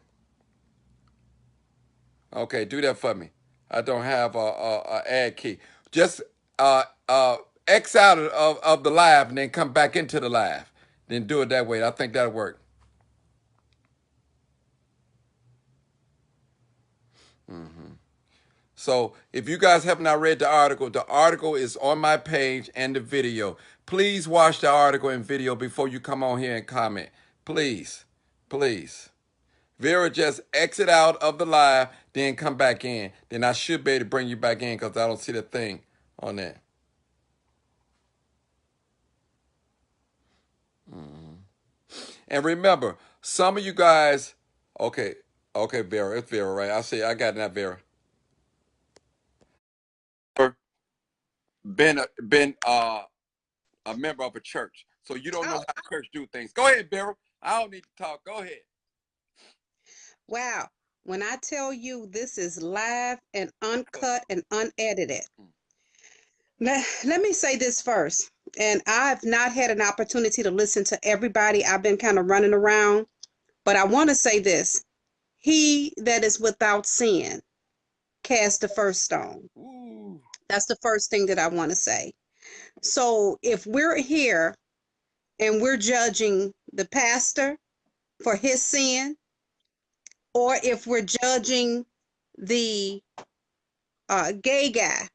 Okay, do that for me. I don't have a add key. Just X out of the live and then come back into the live. Then do it that way. I think that'll work. So if you guys have not read the article is on my page and the video. Please watch the article and video before you come on here and comment. Please, please. Vera, just exit out of the live, then come back in. Then I should be able to bring you back in because I don't see the thing on there. And remember, some of you guys, okay, Vera, it's Vera, right? I got that, Vera. Been a member of a church, so you don't know how church do things. Go ahead, Vera. I don't need to talk. Go ahead. Wow. When I tell you this is live and uncut and unedited. Let me say this first. And I've not had an opportunity to listen to everybody. I've been kind of running around. But I want to say this. He that is without sin cast the first stone. Ooh. That's the first thing that I want to say. So if we're here and we're judging the pastor for his sin, or if we're judging the gay guy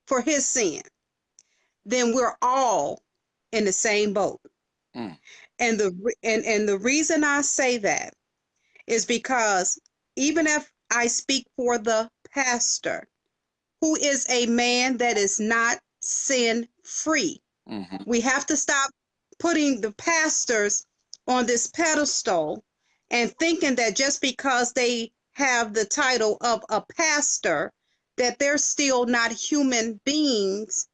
for his sin, then we're all in the same boat. And the reason I say that is because even if I speak for the pastor, who is a man that is not sin free, we have to stop putting the pastors on this pedestal and thinking that just because they have the title of a pastor, that they're still not human beings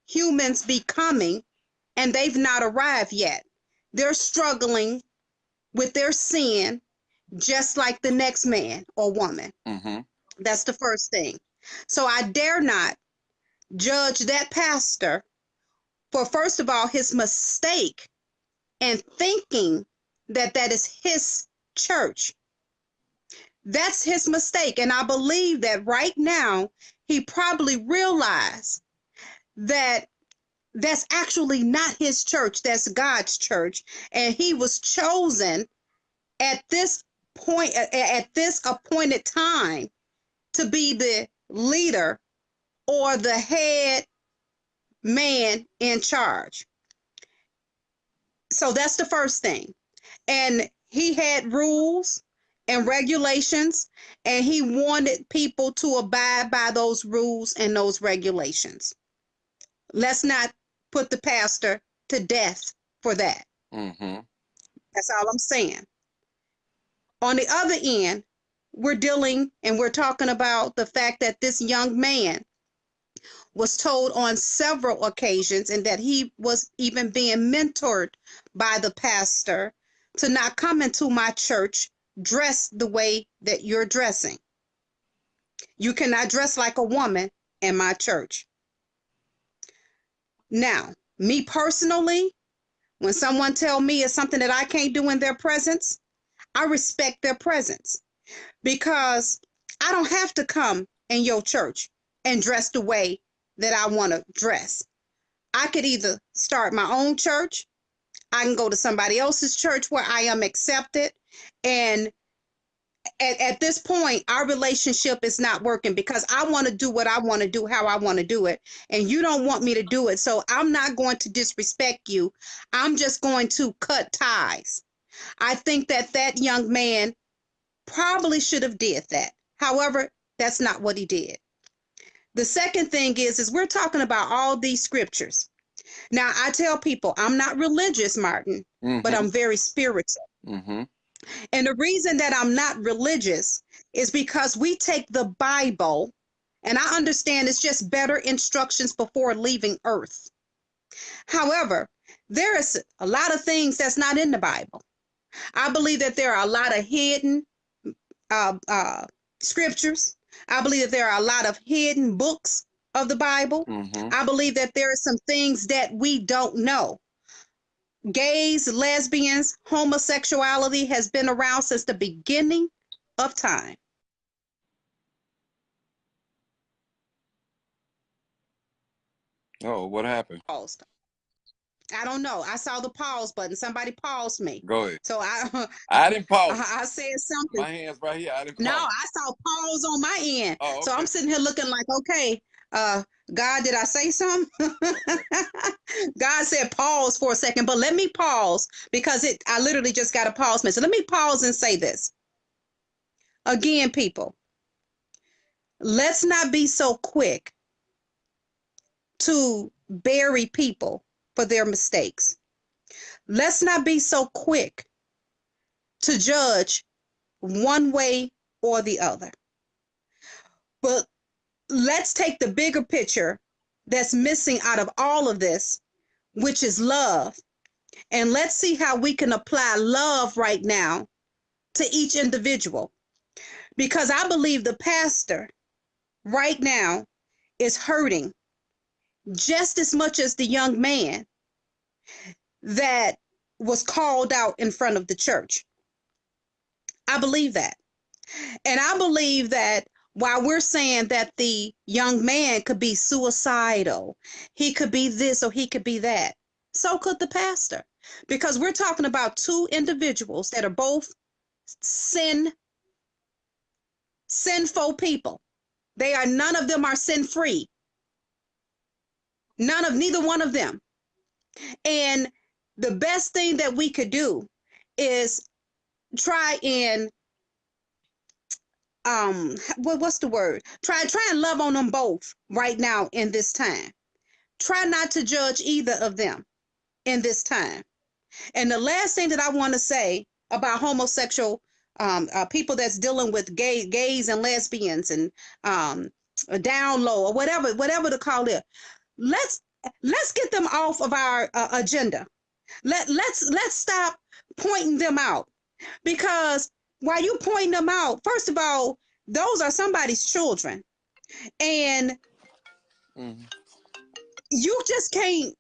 humans be coming and they've not arrived yet. They're struggling with their sin just like the next man or woman. Mm-hmm. That's the first thing. So I dare not judge that pastor for, first of all, his mistake and thinking that that is his church. That's his mistake. And I believe that right now he probably realized that that's actually not his church. That's God's church. And he was chosen at this point, at this appointed time, to be the leader or the head man in charge. So that's the first thing. And he had rules and regulations, and he wanted people to abide by those rules and those regulations. Let's not put the pastor to death for that. Mm-hmm. That's all I'm saying. On the other end, we're dealing and we're talking about the fact that this young man was told on several occasions, and that he was even being mentored by the pastor, to not come into my church dressed the way that you're dressing. You cannot dress like a woman in my church. Now, me personally, when someone tell me it's something that I can't do in their presence, I respect their presence, because I don't have to come in your church and dress the way that I want to dress. I could either start my own church, I can go to somebody else's church where I am accepted, and at this point, our relationship is not working, because I want to do what I want to do, how I want to do it, and you don't want me to do it. So I'm not going to disrespect you. I'm just going to cut ties. I think that that young man probably should have did that. However, that's not what he did. The second thing is we're talking about all these scriptures. Now, I tell people I'm not religious, Martin, but I'm very spiritual. Mm-hmm. And the reason that I'm not religious is because we take the Bible, and I understand it's just better instructions before leaving earth. However, there is a lot of things that's not in the Bible. I believe that there are a lot of hidden scriptures. I believe that there are a lot of hidden books of the Bible. Mm-hmm. I believe that there are some things that we don't know. Gays, lesbians, homosexuality has been around since the beginning of time. Oh, what happened? Paused. I don't know. I saw the pause button. Somebody paused me. Go ahead. So I didn't pause. I said something. My hand's right here. I didn't pause. No, I saw pause on my end. Oh, okay. So I'm sitting here looking like, okay, God, did I say something? God said pause for a second, but let me pause, because I literally just got a pause message. Let me pause and say this. Again, people, let's not be so quick to bury people for their mistakes. Let's not be so quick to judge one way or the other. But let's take the bigger picture that's missing out of all of this, which is love. And let's see how we can apply love right now to each individual. Because I believe the pastor right now is hurting just as much as the young man that was called out in front of the church. I believe that. And I believe that while we're saying that the young man could be suicidal, he could be this or he could be that, so could the pastor. Because we're talking about two individuals that are both sinful people. None of them are sin-free. Neither one of them. And the best thing that we could do is try and what's the word? Try and love on them both right now in this time. Try not to judge either of them in this time. And the last thing that I want to say about homosexual people that's dealing with gays and lesbians and down low or whatever to call it. let's get them off of our agenda. Let's stop pointing them out, because while you pointing them out, first of all, those are somebody's children, and you just can't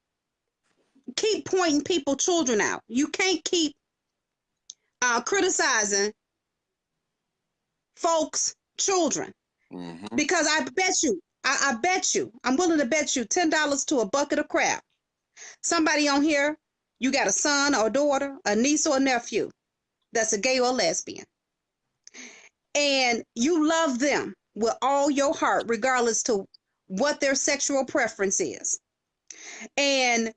keep pointing people children out. You can't keep criticizing folks children, because I bet you, I'm willing to bet you $10 to a bucket of crap, somebody on here, you got a son or daughter, a niece or a nephew that's a gay or lesbian, and you love them with all your heart, regardless to what their sexual preference is, and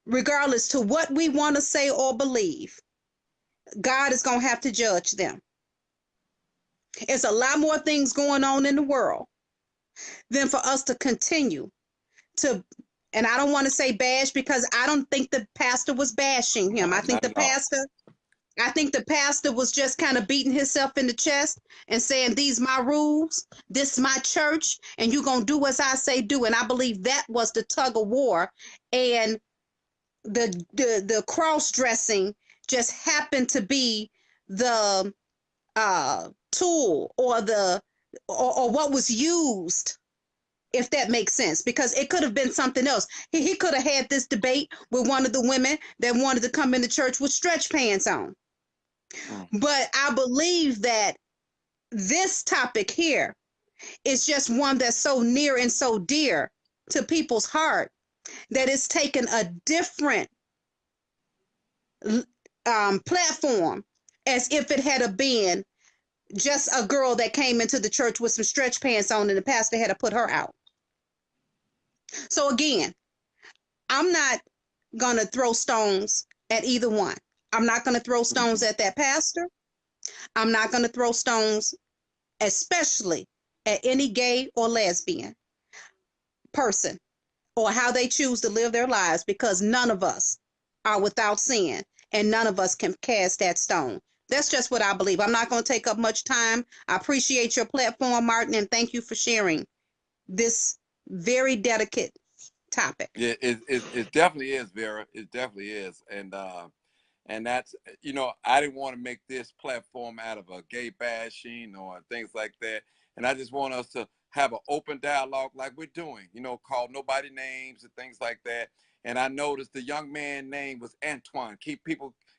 regardless to what we want to say or believe, God is going to have to judge them. It's a lot more things going on in the world than for us to continue to, and I don't want to say bash, because I don't think the pastor was bashing him. I think the pastor was just kind of beating himself in the chest and saying, these my rules, this my church, and you're going to do as I say do. And I believe that was the tug of war, and the cross-dressing just happened to be the tool or what was used, if that makes sense, because it could have been something else. He could have had this debate with one of the women that wanted to come into church with stretch pants on. But I believe that this topic here is just one that's so near and so dear to people's heart that it's taken a different platform, as if it had been just a girl that came into the church with some stretch pants on and the pastor had to put her out. So again, I'm not going to throw stones at either one. I'm not going to throw stones at that pastor. I'm not going to throw stones, especially at any gay or lesbian person, or how they choose to live their lives, because none of us are without sin, and none of us can cast that stone. That's just what I believe. I'm not going to take up much time. I appreciate your platform, Martin, and thank you for sharing this very delicate topic. Yeah, it definitely is, Vera. It definitely is. And that's, I didn't want to make this platform out of a gay bashing or things like that. And I just want us to have an open dialogue like we're doing, call nobody names and things like that. And I noticed the young man's name was Antoine.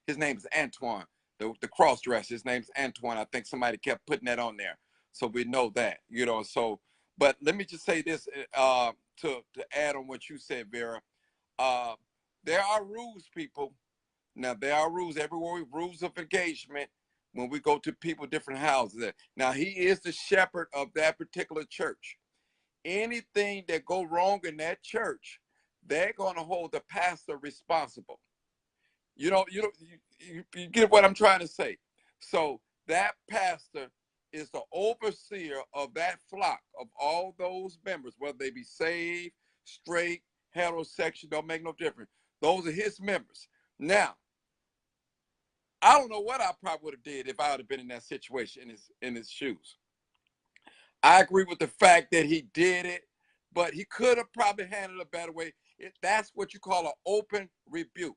His name is Antoine. The cross-dresser, his name's Antoine. I think somebody kept putting that on there. So we know that, so, but let me just say this to add on what you said, Vera. There are rules, people. Now, there are rules everywhere, rules of engagement when we go to people, different houses. Now, he is the shepherd of that particular church. Anything that go wrong in that church, they're going to hold the pastor responsible. You get what I'm trying to say. So that pastor is the overseer of that flock, of all those members, whether they be saved, straight, heterosexual, don't make no difference. Those are his members. Now, I don't know what I probably would have did if I would have been in that situation, in his shoes. I agree with the fact that he did it, but he could have probably handled it a better way. That's what you call an open rebuke.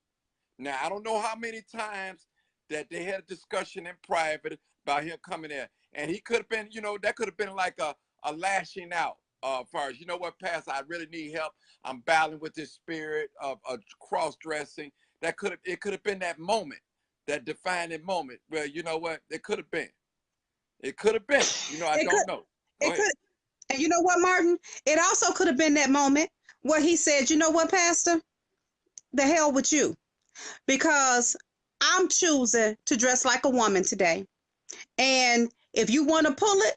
Now, I don't know how many times that they had a discussion in private about him coming in. And he could have been, that could have been like a lashing out far as, what, Pastor, I really need help. I'm battling with this spirit of cross-dressing. It could have been that moment, that defining moment where, you know what, it could have been. It could have been, I don't know. And you know what, Martin? It also could have been that moment where he said, you know what, Pastor, the hell with you. Because I'm choosing to dress like a woman today. And if you want to pull it,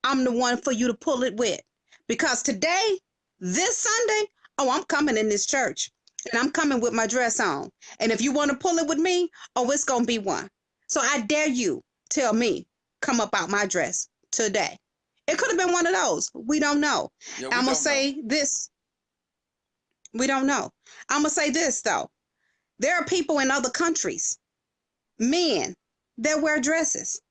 I'm the one for you to pull it with. Because today, this Sunday, I'm coming in this church. And I'm coming with my dress on. And if you want to pull it with me, it's going to be one. So I dare you tell me, come up out my dress today. It could have been one of those. We don't know. Yeah, I'm going to say this. We don't know. I'm going to say this, though. There are people in other countries, men, that wear dresses.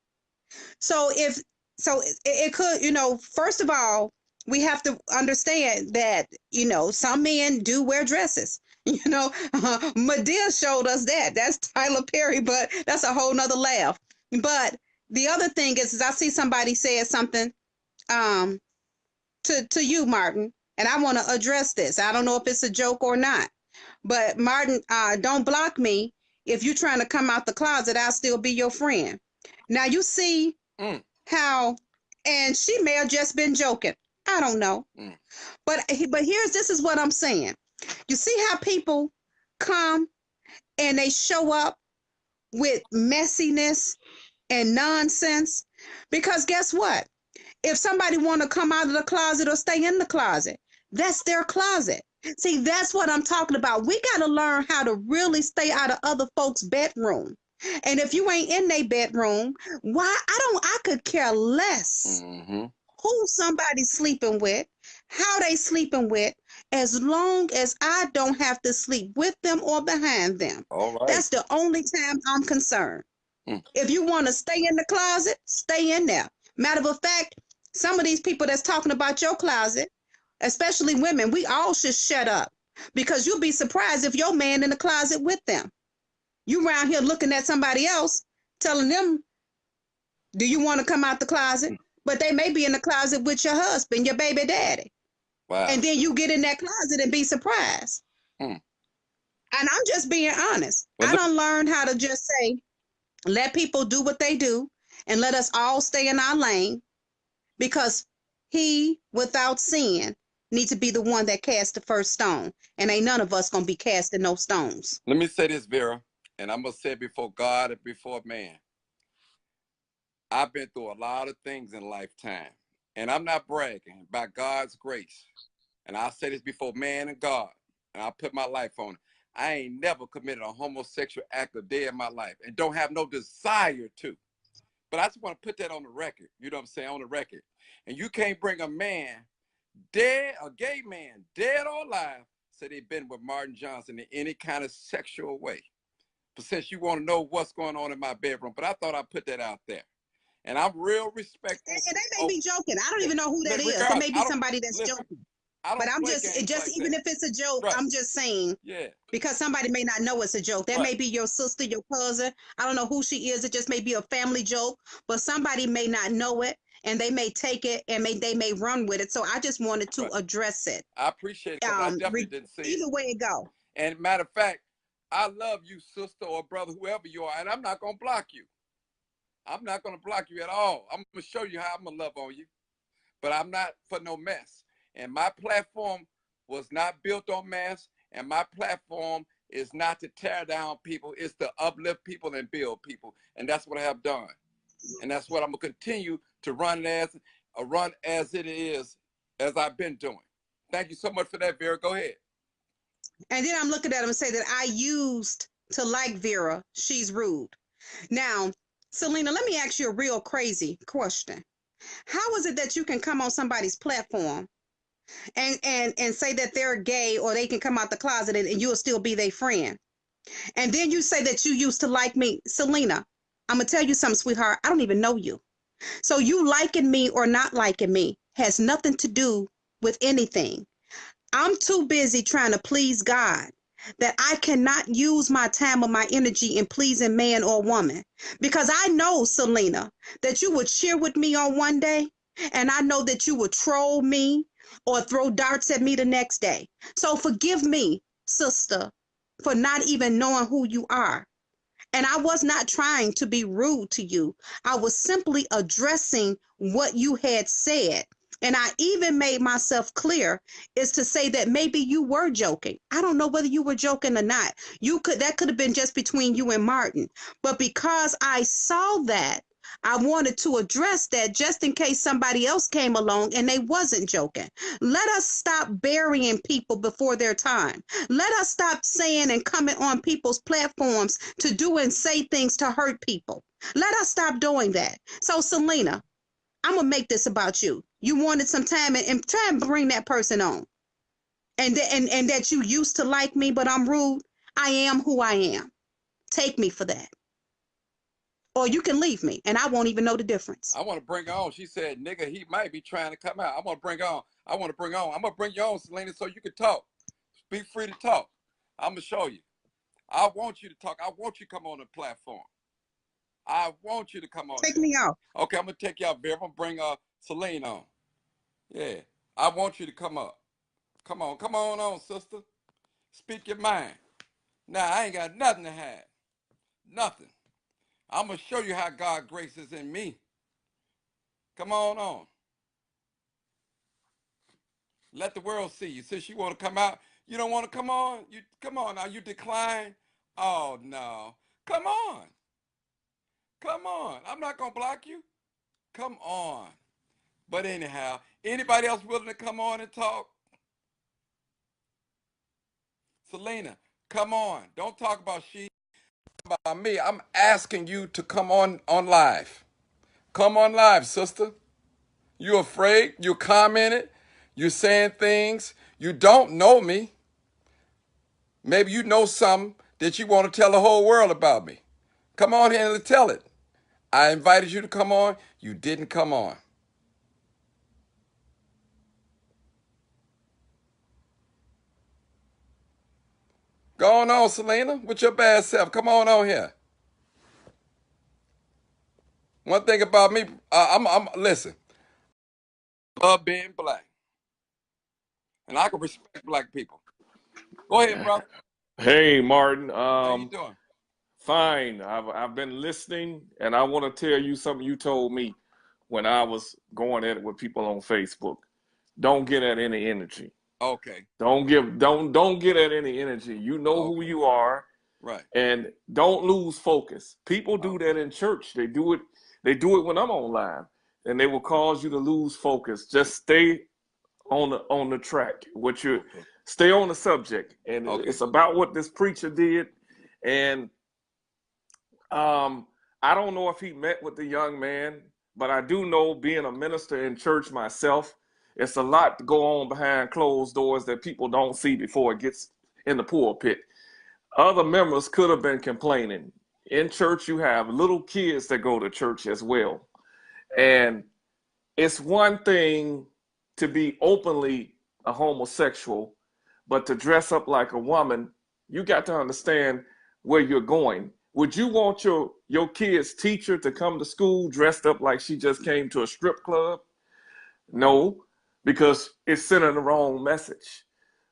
So it could, first of all, we have to understand that, you know, some men do wear dresses. You know, Medea showed us that. That's Tyler Perry, but that's a whole nother laugh. But the other thing is I see somebody said something um, to you, Martin, and I want to address this. I don't know if it's a joke or not, but Martin, don't block me. If you're trying to come out the closet, I'll still be your friend. Now you see how, and she may have just been joking. I don't know. But this is what I'm saying. You see how people come and they show up with messiness and nonsense? Because guess what? If somebody want to come out of the closet or stay in the closet, that's their closet. See, that's what I'm talking about. We got to learn how to really stay out of other folks' bedroom. And if you ain't in their bedroom, why? I could care less who somebody's sleeping with, how they sleeping with, as long as I don't have to sleep with them or behind them. All right. That's the only time I'm concerned. If you want to stay in the closet, stay in there. Matter of fact, some of these people that's talking about your closet, especially women, we all should shut up, because you'll be surprised if your man in the closet with them. You around here looking at somebody else, telling them, do you want to come out the closet? But they may be in the closet with your husband, your baby daddy. Wow. And then you get in that closet and be surprised. And I'm just being honest. Well, I done learned how to just say, let people do what they do and let us all stay in our lane, because he without sin needs to be the one that cast the first stone. And ain't none of us going to be casting no stones. Let me say this, Vera, and I'm going to say it before God and before man. I've been through a lot of things in lifetime, and I'm not bragging, by God's grace. And I'll say this before man and God, and I'll put my life on it. I ain't never committed a homosexual act a day in my life, and don't have no desire to. But I just want to put that on the record. You know what I'm saying? On the record. And you can't bring a man dead, a gay man, dead or alive, say they've been with Martin Johnson in any kind of sexual way. But since you want to know what's going on in my bedroom, but I thought I'd put that out there. And I'm real respectful. And they may be joking. I don't even know who that is. It may be somebody that's joking. But I'm just like even if it's a joke, right. I'm just saying, because somebody may not know it's a joke. That may be your sister, your cousin. I don't know who she is. It just may be a family joke, but somebody may not know it, and they may take it and they may run with it. So I just wanted to address it. I appreciate it. I definitely didn't see either way it go. And matter of fact, I love you, sister or brother, whoever you are, and I'm not gonna block you. I'm not gonna block you at all. I'm gonna show you how I'm gonna love on you, but I'm not for no mess. And my platform was not built on mess, and my platform is not to tear down people. It's to uplift people and build people, and that's what I have done. And that's what I'm gonna continue to run as it is, as I've been doing. Thank you so much for that, Vera. Go ahead. And then I'm looking at him and say that I used to like Vera. She's rude. Now, Selena, let me ask you a real crazy question. How is it that you can come on somebody's platform and say that they're gay, or they can come out the closet and you'll still be their friend? And then you say that you used to like me. Selena, I'm going to tell you something, sweetheart. I don't even know you. So you liking me or not liking me has nothing to do with anything. I'm too busy trying to please God that I cannot use my time or my energy in pleasing man or woman. Because I know, Selena, that you would cheer with me on one day, and I know that you would troll me or throw darts at me the next day. So forgive me, sister, for not even knowing who you are. And I was not trying to be rude to you. I was simply addressing what you had said. And I even made myself clear is to say that maybe you were joking. I don't know whether you were joking or not. That could have been just between you and Martin. But because I saw that, I wanted to address that just in case somebody else came along and they wasn't joking. Let us stop burying people before their time. Let us stop saying and coming on people's platforms to do and say things to hurt people. Let us stop doing that. So, Selena, I'm going to make this about you. You wanted some time and try and bring that person on. And that you used to like me, but I'm rude. I am who I am. Take me for that. or you can leave me, and I won't even know the difference. I want to bring her on. She said, nigga, he might be trying to come out. I want to bring her on. I want to bring her on. I'm going to bring you on, Selena, so you can talk. Be free to talk. I'm going to show you. I want you to talk. I want you to come on the platform. I want you to come on. Take me off. Okay, I'm going to take you out, Viv. I'm going to bring Selena on. Yeah. I want you to come up. Come on, sister. Speak your mind. Now, I ain't got nothing to hide. Nothing. I'm going to show you how God's grace is in me. Come on. Let the world see you. Since you want to come out, you don't want to come on? You come on now. You decline? Oh, no. Come on. Come on. I'm not going to block you. Come on. But anyhow, anybody else willing to come on and talk? Selena, come on. Don't talk about she, about me. I'm asking you to come on live. Come on live, sister. You afraid? You commented? You saying things? You don't know me. Maybe you know something that you want to tell the whole world about me. Come on here and tell it. I invited you to come on. You didn't come on. Go on, Selena, with your bad self. Come on here. One thing about me, listen. I love being black, and I can respect black people. Go ahead, brother. Hey, Martin. How you doing? Fine. I've been listening, and I want to tell you something you told me when I was going at it with people on Facebook. Don't get at any energy. Okay. Don't get at any energy. You know who you are. Right. And don't lose focus. People do that in church. They do it when I'm online, and they will cause you to lose focus. Just stay on the track. Stay on the subject, and it's about what this preacher did. And I don't know if he met with the young man, but I do know, being a minister in church myself, it's a lot to go on behind closed doors that people don't see before it gets in the pulpit. Other members could have been complaining. In church, you have little kids that go to church as well. And it's one thing to be openly a homosexual, but to dress up like a woman, you got to understand where you're going. Would you want your kid's teacher to come to school dressed up like she just came to a strip club? No, because it's sending the wrong message.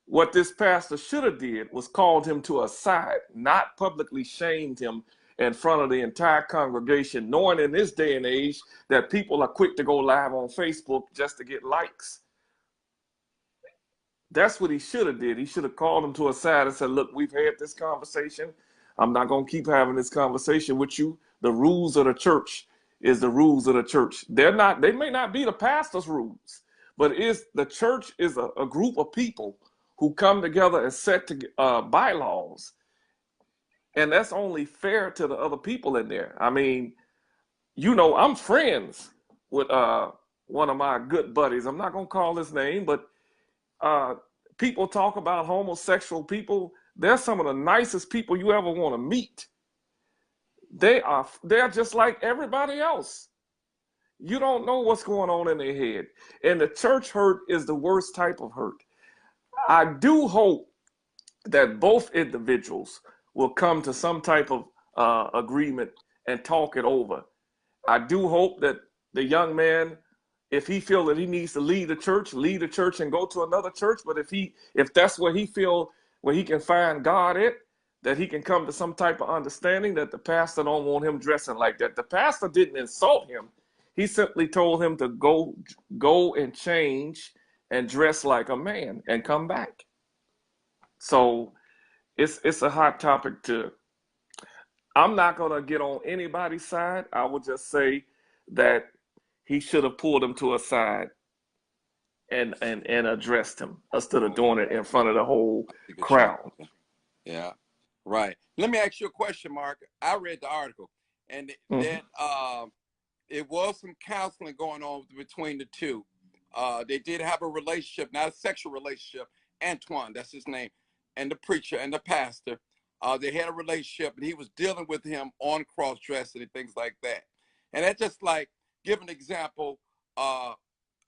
What this pastor should have did was called him to a side, not publicly shamed him in front of the entire congregation, knowing in this day and age that people are quick to go live on Facebook just to get likes. That's what he should have did. He should have called him to a side and said, look, we've had this conversation. I'm not going to keep having this conversation with you. The rules of the church is the rules of the church. They may not be the pastor's rules, but the church is a group of people who come together and set bylaws. And that's only fair to the other people in there. I mean, I'm friends with one of my good buddies. I'm not going to call his name, but people talk about homosexual people. They're some of the nicest people you ever want to meet. They're just like everybody else. You don't know what's going on in their head. And the church hurt is the worst type of hurt. I do hope that both individuals will come to some type of agreement and talk it over. I do hope that the young man, if he feels that he needs to leave the church and go to another church. But if that's where he feels where he can find God at, that he can come to some type of understanding that the pastor don't want him dressing like that. The pastor didn't insult him. He simply told him to go and change and dress like a man and come back. So it's a hot topic I'm not going to get on anybody's side. I would just say that he should have pulled him to a side and addressed him instead of doing it in front of the whole crowd. Yeah, right. Let me ask you a question, Mark. I read the article, and that it was some counseling going on between the two. They did have a relationship, not a sexual relationship. Antoine, that's his name, and the preacher and the pastor. They had a relationship, and he was dealing with him on cross-dressing and things like that. And that's just like, give an example.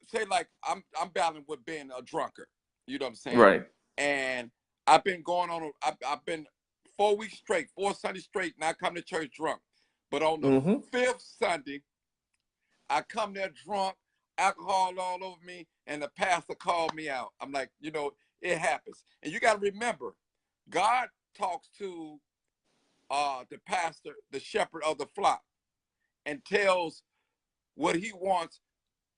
Say like I'm battling with being a drunkard. You know what I'm saying? Right. And I've been going on. I've been 4 weeks straight, 4 Sundays straight, and I come to church drunk. But on the 5th Sunday, I come there drunk, alcohol all over me, and the pastor called me out. I'm like, you know, it happens. And you got to remember, God talks to the pastor, the shepherd of the flock, and tells what he wants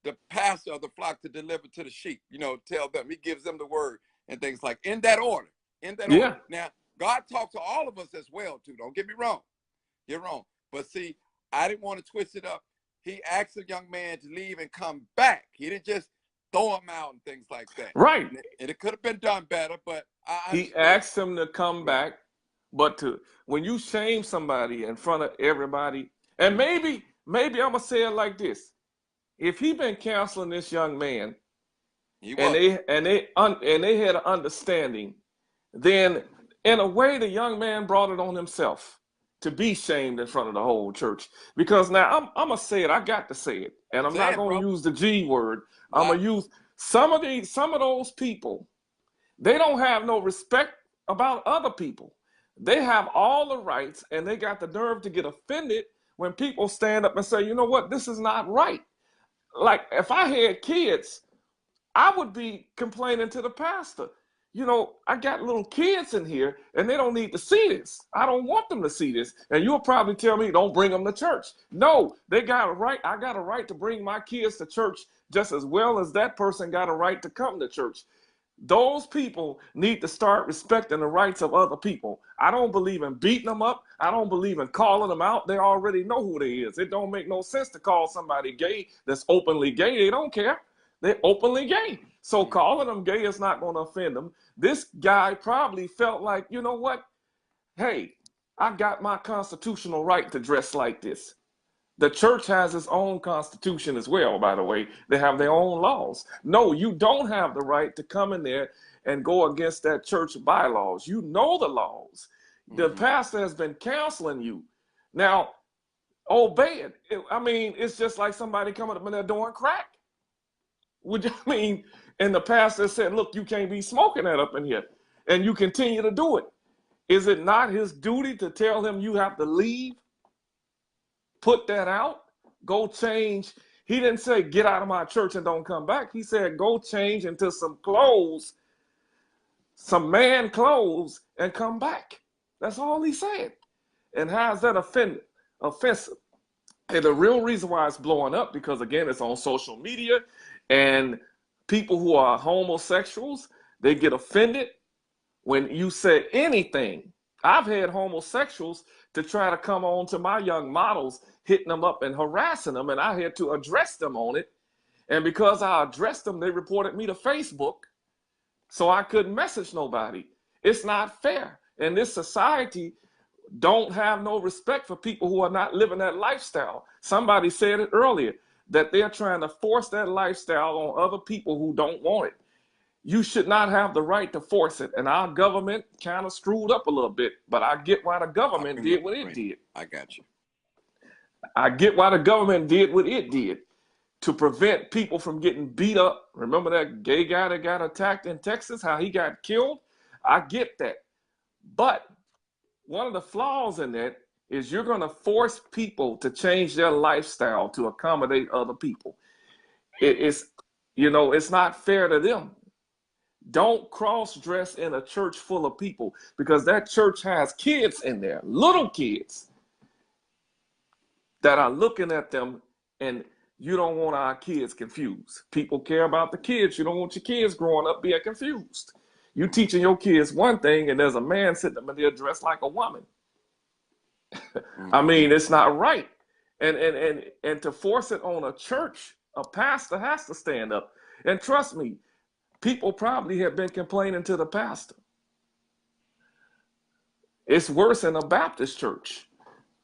the pastor of the flock to deliver to the sheep. You know, tell them. He gives them the word and things like in that order. In that order. Now, God talks to all of us as well, too. Don't get me wrong. You're wrong. But see, I didn't want to twist it up. He asked a young man to leave and come back. He didn't just throw him out and things like that. Right. And it could have been done better, but he asked him to come back. But when you shame somebody in front of everybody, and maybe I'm gonna say it like this: if he been counseling this young man, and they had an understanding, then in a way the young man brought it on himself to be shamed in front of the whole church. Because now I'm gonna say it, I got to say it, and I'm not gonna use the G word. I'm gonna use some of those people. They don't have no respect about other people. They have all the rights, and they got the nerve to get offended when people stand up and say, you know what, this is not right. Like, if I had kids, I would be complaining to the pastor. You know, I got little kids in here, and they don't need to see this. I don't want them to see this. And you'll probably tell me, don't bring them to church. No, they got a right. I got a right to bring my kids to church just as well as that person got a right to come to church. Those people need to start respecting the rights of other people. I don't believe in beating them up. I don't believe in calling them out. They already know who they is. It don't make no sense to call somebody gay that's openly gay. They don't care. They're openly gay. So calling them gay is not going to offend them. This guy probably felt like, you know what? Hey, I got my constitutional right to dress like this. The church has its own constitution as well, by the way. They have their own laws. No, you don't have the right to come in there and go against that church bylaws. You know the laws. The pastor has been counseling you. Now, obey it. I mean, it's just like somebody coming up in there doing crack. And the pastor said, look, you can't be smoking that up in here. And you continue to do it. Is it not his duty to tell him you have to leave? Put that out, go change. He didn't say, get out of my church and don't come back. He said, go change into some clothes, some man clothes, and come back. That's all he said. And how is that offensive? And the real reason why it's blowing up, because again, it's on social media, and people who are homosexuals, they get offended when you say anything. I've had homosexuals to try to come on to my young models, hitting them up and harassing them, and I had to address them on it. And because I addressed them, they reported me to Facebook, so I couldn't message nobody. It's not fair. And this society don't have no respect for people who are not living that lifestyle. Somebody said it earlier, that they're trying to force that lifestyle on other people who don't want it. You should not have the right to force it. And our government kind of screwed up a little bit, but I get why the government did what it did. I got you. I get why the government did what it did to prevent people from getting beat up. Remember that gay guy that got attacked in Texas, how he got killed? I get that. But one of the flaws in that is you're going to force people to change their lifestyle to accommodate other people. It's not fair to them. Don't cross-dress in a church full of people, because that church has kids in there, little kids, that are looking at them, and you don't want our kids confused. People care about the kids. You don't want your kids growing up being confused. You teaching your kids one thing, and there's a man sitting up there dressed like a woman. I mean, it's not right. And to force it on a church, a pastor has to stand up. And trust me, people probably have been complaining to the pastor. It's worse in a Baptist church.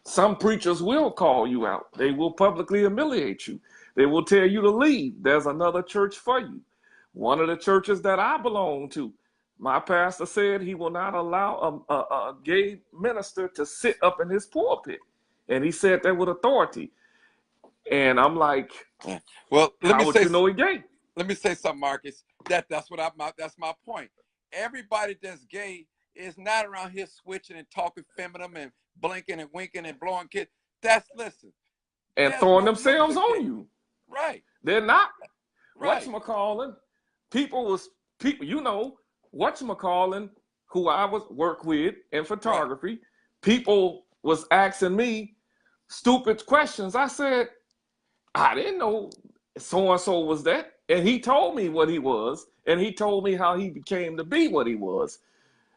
Some preachers will call you out. They will publicly humiliate you. They will tell you to leave. There's another church for you. One of the churches that I belong to, My pastor said he will not allow a gay minister to sit up in his pulpit. And he said that with authority. And I'm like, well, how would you know he gay? Let me say something, Marcus. That's my point. Everybody that's gay is not around here switching and talking feminine and blinking and winking and blowing kids. Listen. And throwing themselves on you. Right. They're not. Right. Whatchamacalling, people, you know, whatchamacalling, who I was work with in photography, right. People was asking me stupid questions. I said, I didn't know so-and-so was that. And he told me what he was, and he told me how he became to be what he was.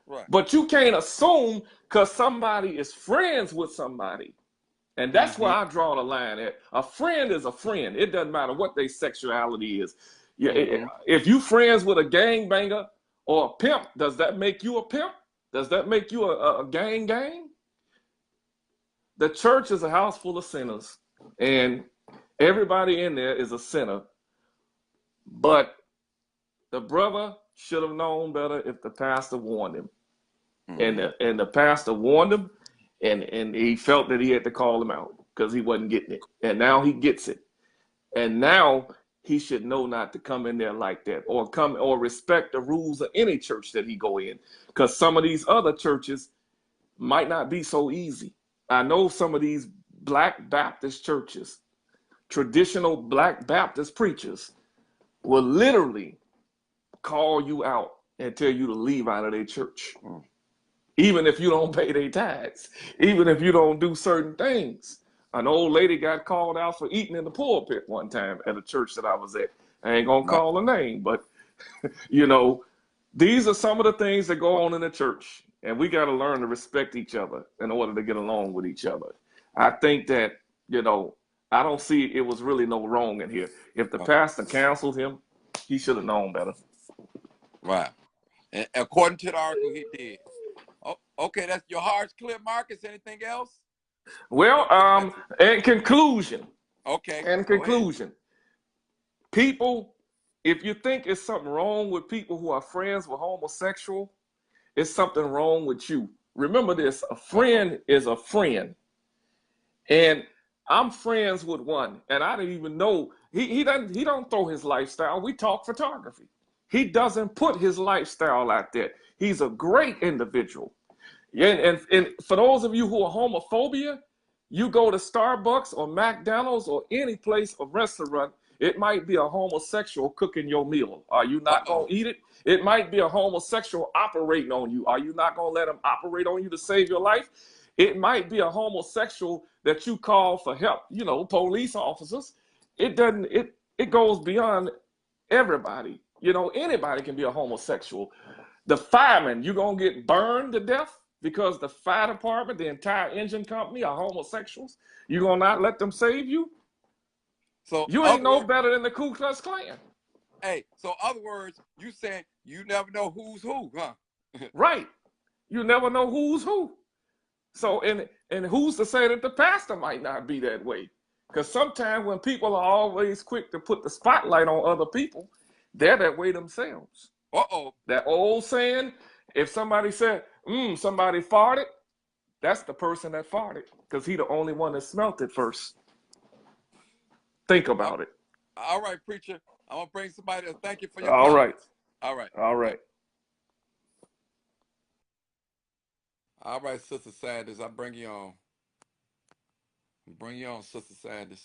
Right. But you can't assume because somebody is friends with somebody. And that's where I draw the line at. A friend is a friend. It doesn't matter what their sexuality is. Yeah, if you friends with a gangbanger or a pimp, does that make you a pimp? Does that make you a gang? The church is a house full of sinners, and everybody in there is a sinner. But the brother should have known better if the pastor warned him. And the pastor warned him, and he felt that he had to call him out because he wasn't getting it. And now he gets it. And now he should know not to come in there like that or respect the rules of any church that he go in. Because some of these other churches might not be so easy. I know some of these Black Baptist churches, traditional Black Baptist preachers will literally call you out and tell you to leave out of their church. Even if you don't pay their tithes, even if you don't do certain things. An old lady got called out for eating in the pulpit one time at a church that I was at. I ain't gonna call her name, but you know, these are some of the things that go on in the church, and we got to learn to respect each other in order to get along with each other. I think that, you know, I don't see it was really no wrong in here. If the pastor counseled him, he should have known better. Right. And according to the article, he did. Oh, okay, that's your heart's clear, Marcus. Anything else? Well, in conclusion. Okay. In conclusion, people, if you think it's something wrong with people who are friends with homosexual, it's something wrong with you. Remember this, a friend is a friend. And I'm friends with one, and I didn't even know, he don't throw his lifestyle. We talk photography. He doesn't put his lifestyle out there. He's a great individual. And for those of you who are homophobia, you go to Starbucks or McDonald's or any place or restaurant, it might be a homosexual cooking your meal. Are you not going to eat it? It might be a homosexual operating on you. Are you not going to let him operate on you to save your life? It might be a homosexual that you call for help, you know, police officers. It goes beyond everybody. You know, anybody can be a homosexual. The fireman, you're going to get burned to death because the fire department, the entire engine company are homosexuals. You're going to not let them save you? So you ain't no better than the Ku Klux Klan. Hey, so other words, you saying you never know who's who, huh? Right. You never know who's who. So, and who's to say that the pastor might not be that way? Because sometimes when people are always quick to put the spotlight on other people, they're that way themselves. That old saying, if somebody said, somebody farted, that's the person that farted because he the only one that smelt it first. Think about it. All right, preacher. I'm going to bring somebody to thank you for your comments. Right. All right. All right. All right, Sister Sanders, I'll bring you on. Bring you on, Sister Sanders.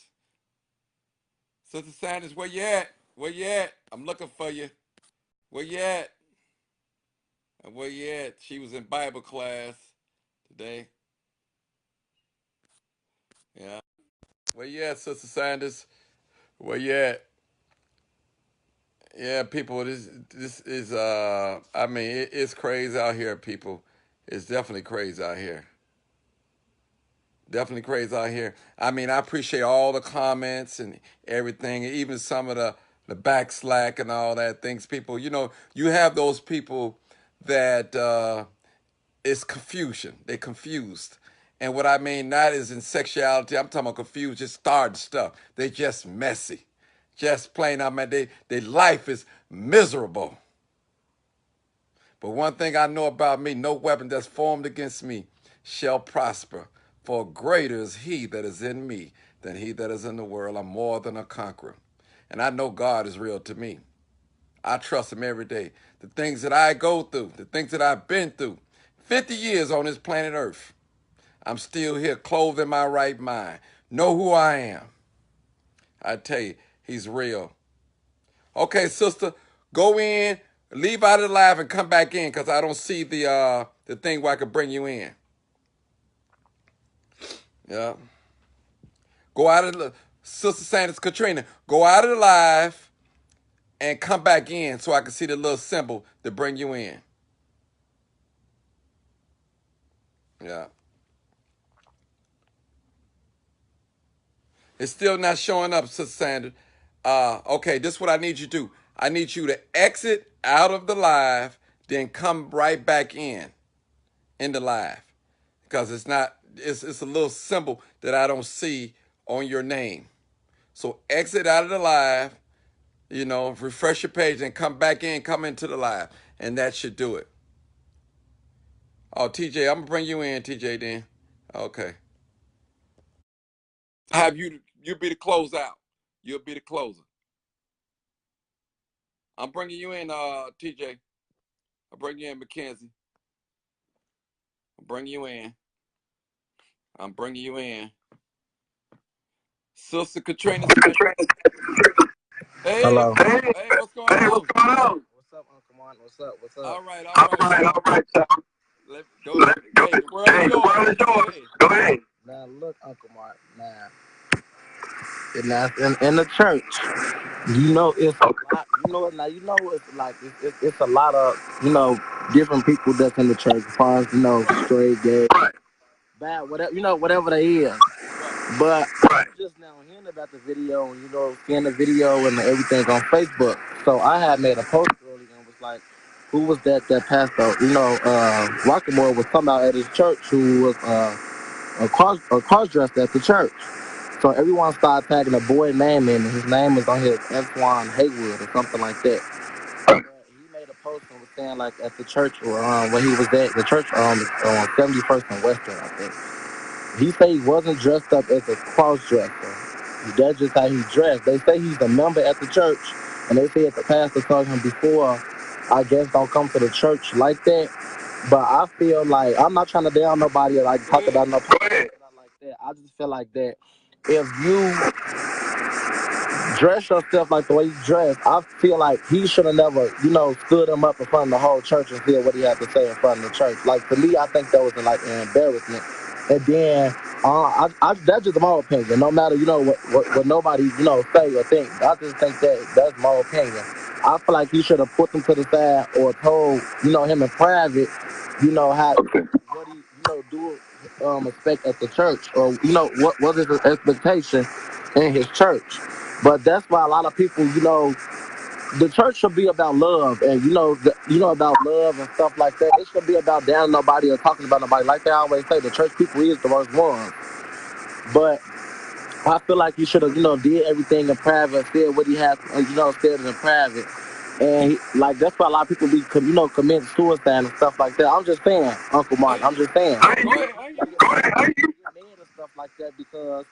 Sister Sanders, where you at? Where you at? I'm looking for you. Where you at? Where you at? She was in Bible class today. Yeah. Where you at, Sister Sanders? Where you at? Yeah, people, this is, I mean, it's crazy out here, people. It's definitely crazy out here. Definitely crazy out here. I mean, I appreciate all the comments and everything, even some of the backslack and all that things. People, you know, you have those people that it's confusion. They're confused. And what I mean, not is in sexuality. I'm talking about confused, just starting stuff. They just messy. Just plain, I mean, their life is miserable. But one thing I know about me, no weapon that's formed against me shall prosper. For greater is he that is in me than he that is in the world. I'm more than a conqueror. And I know God is real to me. I trust him every day. The things that I go through, the things that I've been through, 50 years on this planet Earth, I'm still here, clothed in my right mind. Know who I am. I tell you, he's real. Okay, sister, go in, leave out of the live and come back in because I don't see the thing where I could bring you in. Yeah. Go out of the, Sister Sanders Katrina, go out of the live and come back in so I can see the little symbol to bring you in. Yeah. It's still not showing up, Sister Sanders. Okay, this is what I need you to do. I need you to exit out of the live, then come right back in the live. Because it's not, it's a little symbol that I don't see on your name. So exit out of the live, you know, refresh your page and come back in, come into the live. And that should do it. Oh, TJ, I'm gonna bring you in, TJ, then. Okay. Have you be the closeout. You'll be the closer. I'm bringing you in, TJ. I'll bring you in, Mackenzie. I'll bring you in. I'm bringing you in. Sister Katrina. Hey, hello. Hey, what's going on? What's up, Uncle Martin? What's up? All right. Hey, the world is yours. Go ahead. Now, look, Uncle Martin. Now, in the church, you know, it's a lot. You know, now you know it's like it's a lot of different people that's in the church, as far as straight, gay, bad, whatever, whatever they is. But just now hearing about the video and seeing the video and everything on Facebook, so I had made a post earlier and was like, who was that pastor? Rockmore was talking about at his church who was cross dressed at the church. So everyone started tagging a boy name in, and his name was on here, Antoine Haywood or something like that. He made a post and was saying like at the church or where he was at, the church on 71st and Western, I think. He said he wasn't dressed up as a cross-dresser. That's just how he dressed. They say he's a member at the church, and they say if the pastor told him before, I guess don't come to the church like that. But I feel like, I'm not trying to down nobody or like talk about no pastor like that. I just feel like that if you dress yourself like the way you dress, I feel like he should have never, stood him up in front of the whole church and said what he had to say in front of the church. Like, to me, I think that was like an embarrassment. And then, that's just my opinion. No matter, what nobody, say or think. I just think that's my opinion. I feel like he should have put them to the side or told, him in private, how, what he, do expect at the church, or, what was his expectation in his church. But that's why a lot of people, the church should be about love, and about love and stuff like that. It should be about down nobody or talking about nobody. Like they always say, the church people is the worst ones. But I feel like he should have, did everything in private, said what he had, said it in private. And that's why a lot of people be, committing suicide and stuff like that. I'm just saying, Uncle Mark. I'm just saying. Go ahead. And stuff like that because,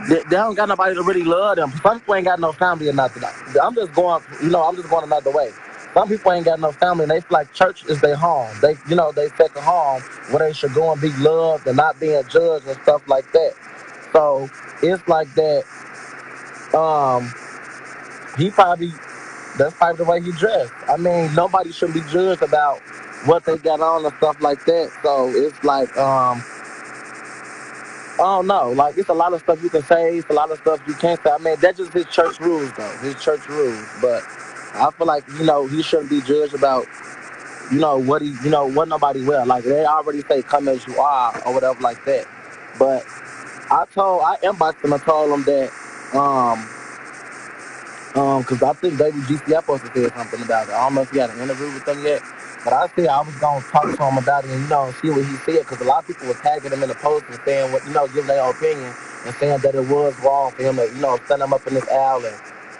they don't got nobody to really love them. Some people ain't got no family or nothing. I'm just going another way. Some people ain't got no family, and they feel like church is their home. They, they second home where they should go and be loved and not being judged and stuff like that. So it's like that. That's probably the way he dressed. I mean, nobody should be judged about what they got on and stuff like that. So it's like, I don't know. Like, it's a lot of stuff you can say. It's a lot of stuff you can't say. I mean, that's just his church rules, though. His church rules. But I feel like, he shouldn't be judged about, what nobody will. Like, they already say, come as you are, or whatever like that. But I inboxed him and told him that, because I think Baby GCF supposed to say something about it. I don't know if he had an interview with them yet. But I said I was going to talk to him about it and, see what he said. Because a lot of people were tagging him in the post and saying, giving their opinion and saying that it was wrong for him to, stand him up in this aisle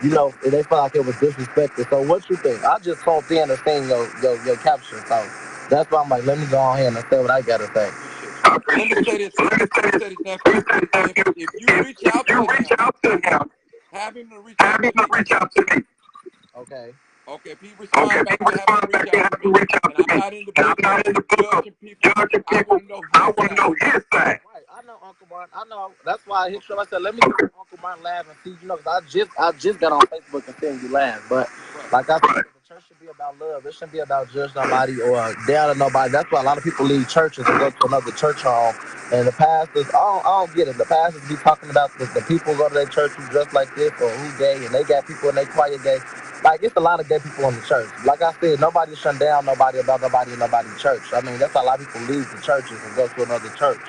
they felt like it was disrespected. So what you think? I just hope in and seen your caption. So that's why I'm like, let me go on here and say what I gotta say. Let me say this. Nephew. If you reach out to him, have him to reach out to me. Okay. Okay, if he responds back to have him reach out to me, and I'm not in the business of judging people, I want to know his side. Right, I know Uncle Martin. I know. That's why I hit you up. I said, let me go Uncle Martin live and see. Cause I just got on Facebook and seeing you live. But like I said, the church should be about love. It shouldn't be about judging nobody or down on nobody. That's why a lot of people leave churches and go to another church home. And the pastors, I don't get it. The pastors be talking about the people go to their church who dress like this or who gay, and they got people in their choir gay. Like, it's a lot of gay people in the church. Like I said, nobody shut down nobody about nobody in nobody's church. I mean, that's how a lot of people leave the churches and go to another church.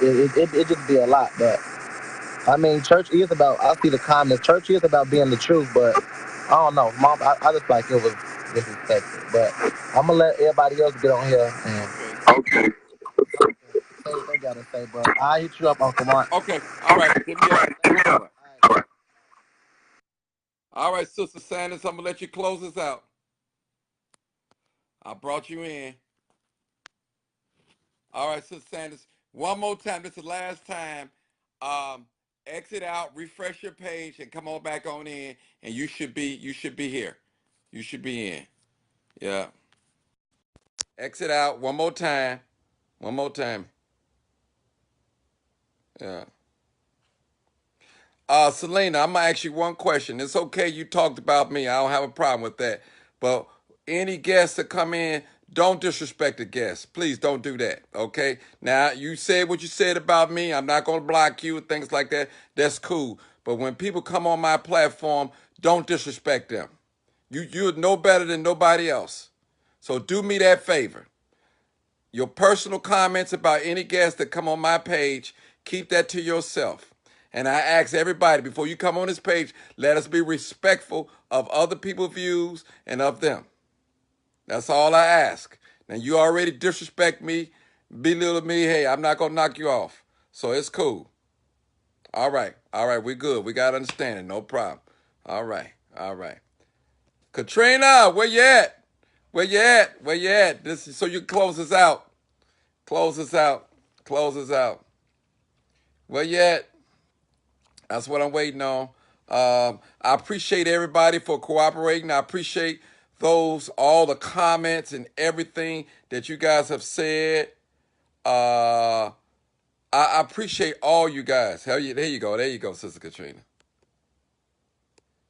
It just be a lot. But, I mean, church is about, I see the comments, church is about being the truth, but I don't know. Mom, I just like it was disrespectful. But I'm going to let everybody else get on here and say what they got to say. But I'll hit you up, Uncle Mark. Okay. All right. Hit me up. All right, Sister Sanders, I'm going to let you close us out. I brought you in. All right, Sister Sanders, one more time. This is the last time. Exit out, refresh your page, and come on back on in, and you should be here. You should be in. Yeah. Exit out one more time. One more time. Yeah. Selena, I'm going to ask you one question. It's okay you talked about me. I don't have a problem with that. But any guests that come in, don't disrespect the guests. Please don't do that, okay? Now, you said what you said about me. I'm not going to block you, things like that. That's cool. But when people come on my platform, don't disrespect them. You're no better than nobody else. So do me that favor. Your personal comments about any guests that come on my page, keep that to yourself. And I ask everybody, before you come on this page, let us be respectful of other people's views and of them. That's all I ask. Now, you already disrespect me, belittle me. Hey, I'm not going to knock you off. So it's cool. All right. We're good. We got understanding. No problem. All right. Katrina, where you at? Where you at? This is so you close us out. Close us out. Where you at? That's what I'm waiting on. I appreciate everybody for cooperating. I appreciate all the comments and everything that you guys have said. I appreciate all you guys. There you go, Sister Katrina.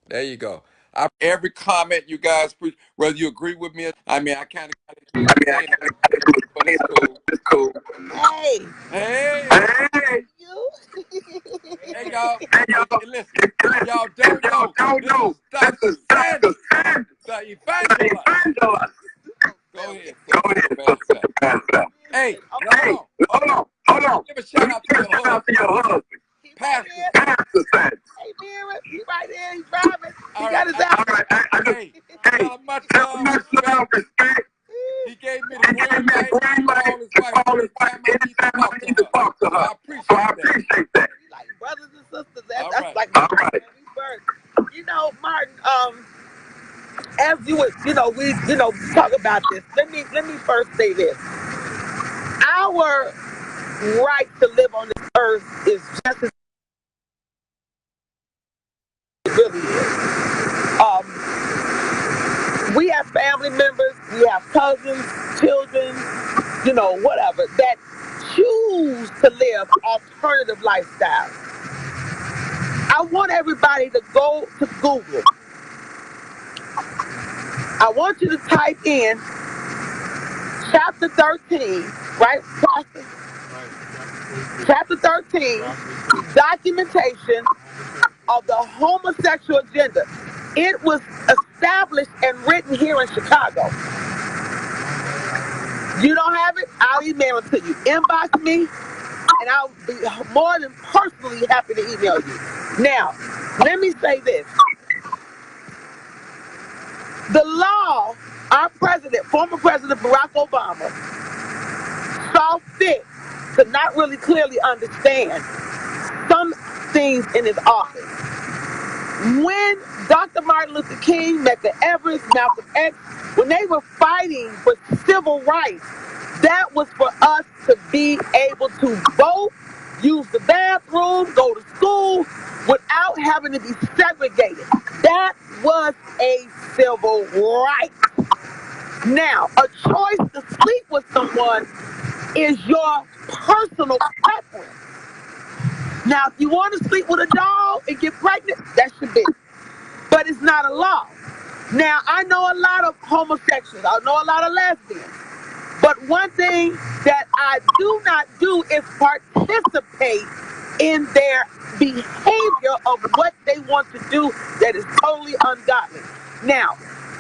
There you go. Every comment you guys, whether you agree with me, I mean, I kind of but it's cool. Hey. You. Hey, y'all. Listen, y'all don't know. This is Dr. Sanders, the evangelist. Go ahead. Hey, hold on. Give a shout out to your husband. Pastor Sanders. Hey, Mira, he right there. He's driving. He All got his out. Hey, tell him much love, respect. He gave me the green light to call his wife anytime I need to talk to her. So I appreciate that. Like brothers and sisters. That's like all right. You know, Martin, as we talk about this, let me first say this. Our right to live on this earth is just as it really is. We have family members, we have cousins, children, whatever, that choose to live alternative lifestyles. I want everybody to go to Google. I want you to type in chapter 13, right? Chapter 13, documentation of the homosexual agenda. It was established and written here in Chicago. You don't have it? I'll email it to you. Inbox me, and I'll be more than personally happy to email you. Now, let me say this. The law, our president, former President Barack Obama, saw fit to not really clearly understand some things in his office. when Dr. Martin Luther King, Medgar Evers, Malcolm X, when they were fighting for civil rights, that was for us to be able to vote, use the bathroom, go to school without having to be segregated. That was a civil right. Now, a choice to sleep with someone is your personal preference. Now, if you want to sleep with a dog and get pregnant, that's your business. But it's not a law. Now, I know a lot of homosexuals. I know a lot of lesbians. But one thing that I do not do is participate in their behavior of what they want to do that is totally ungodly. Now,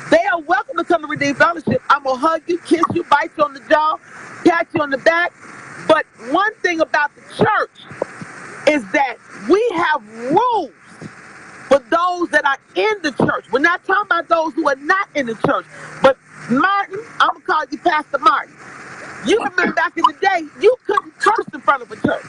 they are welcome to come to Redeemed Fellowship. I'm going to hug you, kiss you, bite you on the jaw, pat you on the back. But one thing about the church is that we have rules for those that are in the church. We're not talking about those who are not in the church. But Martin, I'm going to call you Pastor Martin. You remember back in the day, you couldn't curse in front of a church.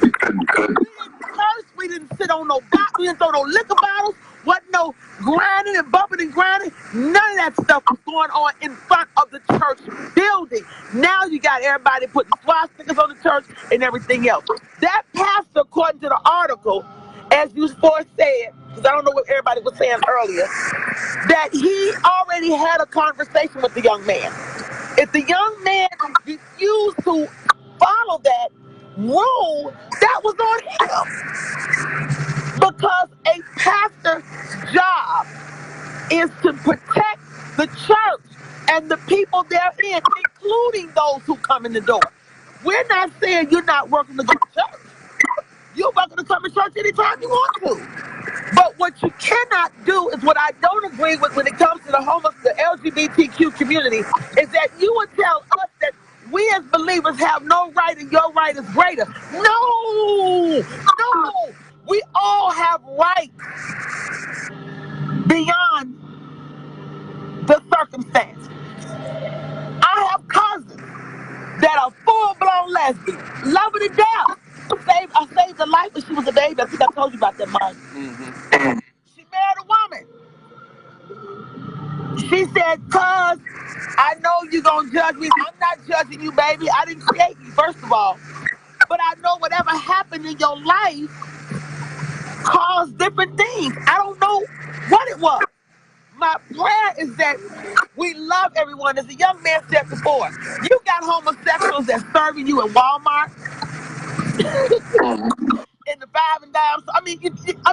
We didn't curse. We didn't sit on no box. We didn't throw no liquor bottles. Wasn't no grinding and bumping and grinding. None of that stuff was going on in front of the church building. Now you got everybody putting swastikas on the church and everything else. That pastor, according to the article, as you said, because I don't know what everybody was saying earlier, that he already had a conversation with the young man. If the young man refused to follow that rule, that was on him. Because a pastor's job is to protect the church and the people therein, including those who come in the door. We're not saying you're not welcome to go to church. You're welcome to come to church anytime you want to. But what you cannot do is what I don't agree with when it comes to the LGBTQ community is that you would tell us that we as believers have no right and your right is greater. No, we all have rights beyond the circumstance. I have cousins that are full-blown lesbians, love her to death. I saved her life when she was a baby. I think I told you about that, Mark. Mm-hmm. She married a woman. She said, cuz, I know you're going to judge me. I'm not judging you, baby. I didn't create you, first of all. But I know whatever happened in your life caused different things. I don't know what it was. My prayer is that we love everyone. As the young man said before, you got homosexuals that's serving you in Walmart, in the five and dimes. I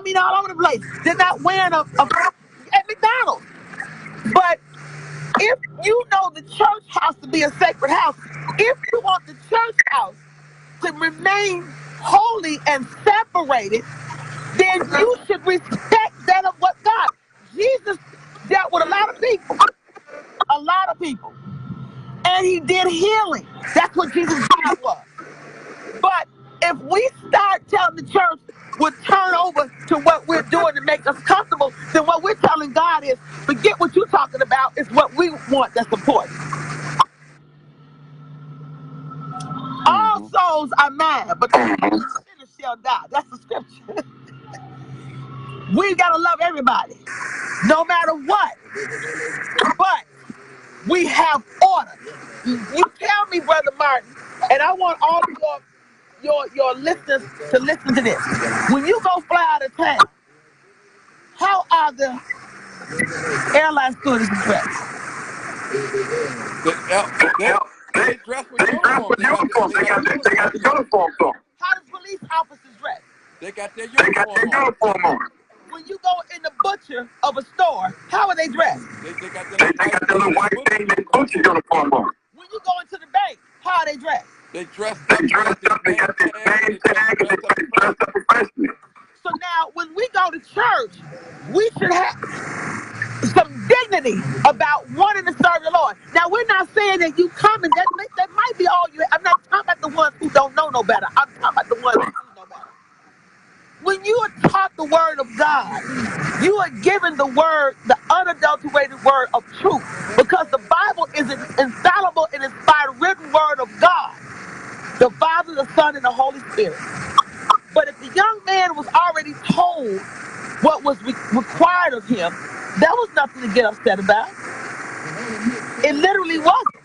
mean, all over the place. They're not wearing a at McDonald's. But if you know the church house to be a sacred house, if you want the church house to remain holy and separated, then you should respect that of what God. Jesus dealt with a lot of people. And he did healing. That's what Jesus' job was. But if we start telling the church we'll turn over to what we're doing to make us comfortable, then what we're telling God is, forget what you're talking about, it's what we want that's important. All souls are mine, but the sinners shall die. That's the scripture. We gotta love everybody, no matter what. But we have order. You tell me, Brother Martin, and I want all of your listeners to listen to this. When you go fly out of town, how are the airline stewardesses dressed? They dress with uniforms. They got the uniforms on. How do police officers dress? They got their uniform on. When you go in the butcher of a store, how are they dressed? They got the little white thing, they butcher uniform on. When you go into the bank, how are they dressed? They dressed up. They got their name tag, and they dressed up professionally. So now, when we go to church, we should have some dignity about wanting to serve the Lord. Now, we're not saying that you come and that might be all you. I'm not talking about the ones who don't know no better. I'm talking about the ones who know better. When you are taught the word of God, you are given the word, the unadulterated word of truth, because the Bible is an infallible and inspired written word of God, the Father, the Son, and the Holy Spirit. But if the young man was already told what was required of him, that was nothing to get upset about. It literally wasn't.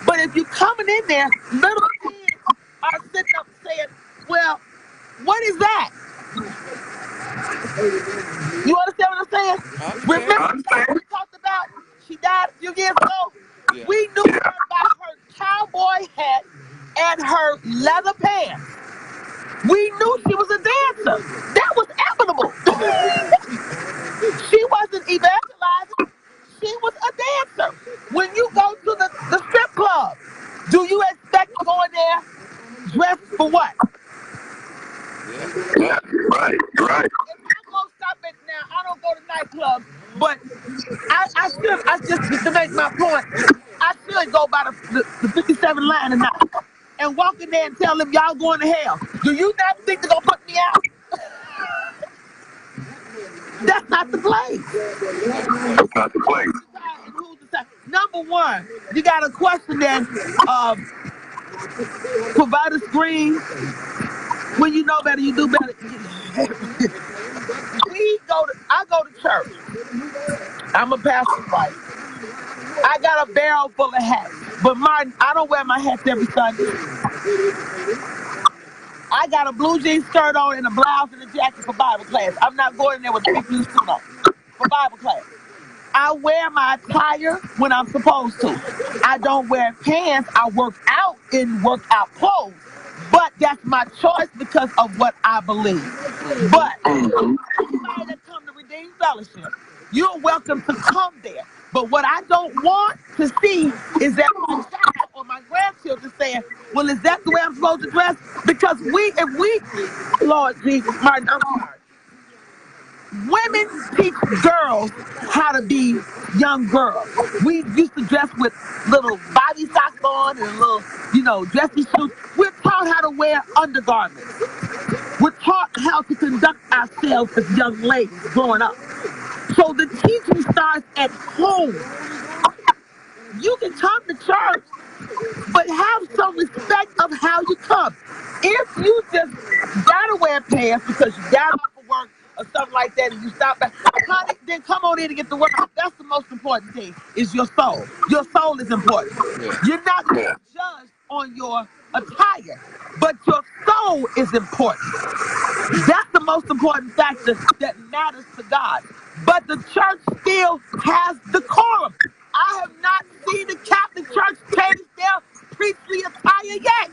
But if you coming in there, little kids are sitting up saying, well, what is that? You understand what I'm saying? Remember we talked about she died a few years ago? Yeah. We knew her by her cowboy hat and her leather pants. We knew she was a dancer. That was evident. She wasn't evangelizing. She was a dancer. When you go to the strip club, do you expect to go in there dressed for what? Yeah, right. If I go stop it now, I don't go to nightclubs, but I just to make my point, I should go by the 57 line tonight and walk in there and tell them y'all going to hell. Do you not think they're gonna put me out? That's not the place. That's not the place. Number one, you got a question that provide a screen. When you know better, you do better. I go to church. I'm a pastor's wife. I got a barrel full of hats. But Martin, I don't wear my hats every Sunday. I got a blue jean skirt on and a blouse and a jacket for Bible class. I'm not going in there with a big blue suit on for Bible class. I wear my attire when I'm supposed to. I don't wear pants. I work out in workout clothes. But that's my choice because of what I believe. But anybody that come to Redeemed Fellowship, you're welcome to come there. But what I don't want to see is that my child or my grandchildren saying, well, is that the way I'm supposed to dress? Because Lord Jesus, Martin, I'm sorry. Women teach girls how to be young girls. We used to dress with little body socks on and little, dressy shoes. We're taught how to wear undergarments. We're taught how to conduct ourselves as young ladies growing up. So the teaching starts at home. You can come to church, but have some respect of how you come. If you just gotta wear pants because you got off of work or something like that and you stop back, honey, then come on in and get the work. That's the most important thing, is your soul. Your soul is important. Yeah. You're not judged on your attire, but your soul is important. That's the most important factor that matters to God. But the church still has decorum. I have not seen the Catholic Church change their priestly attire yet.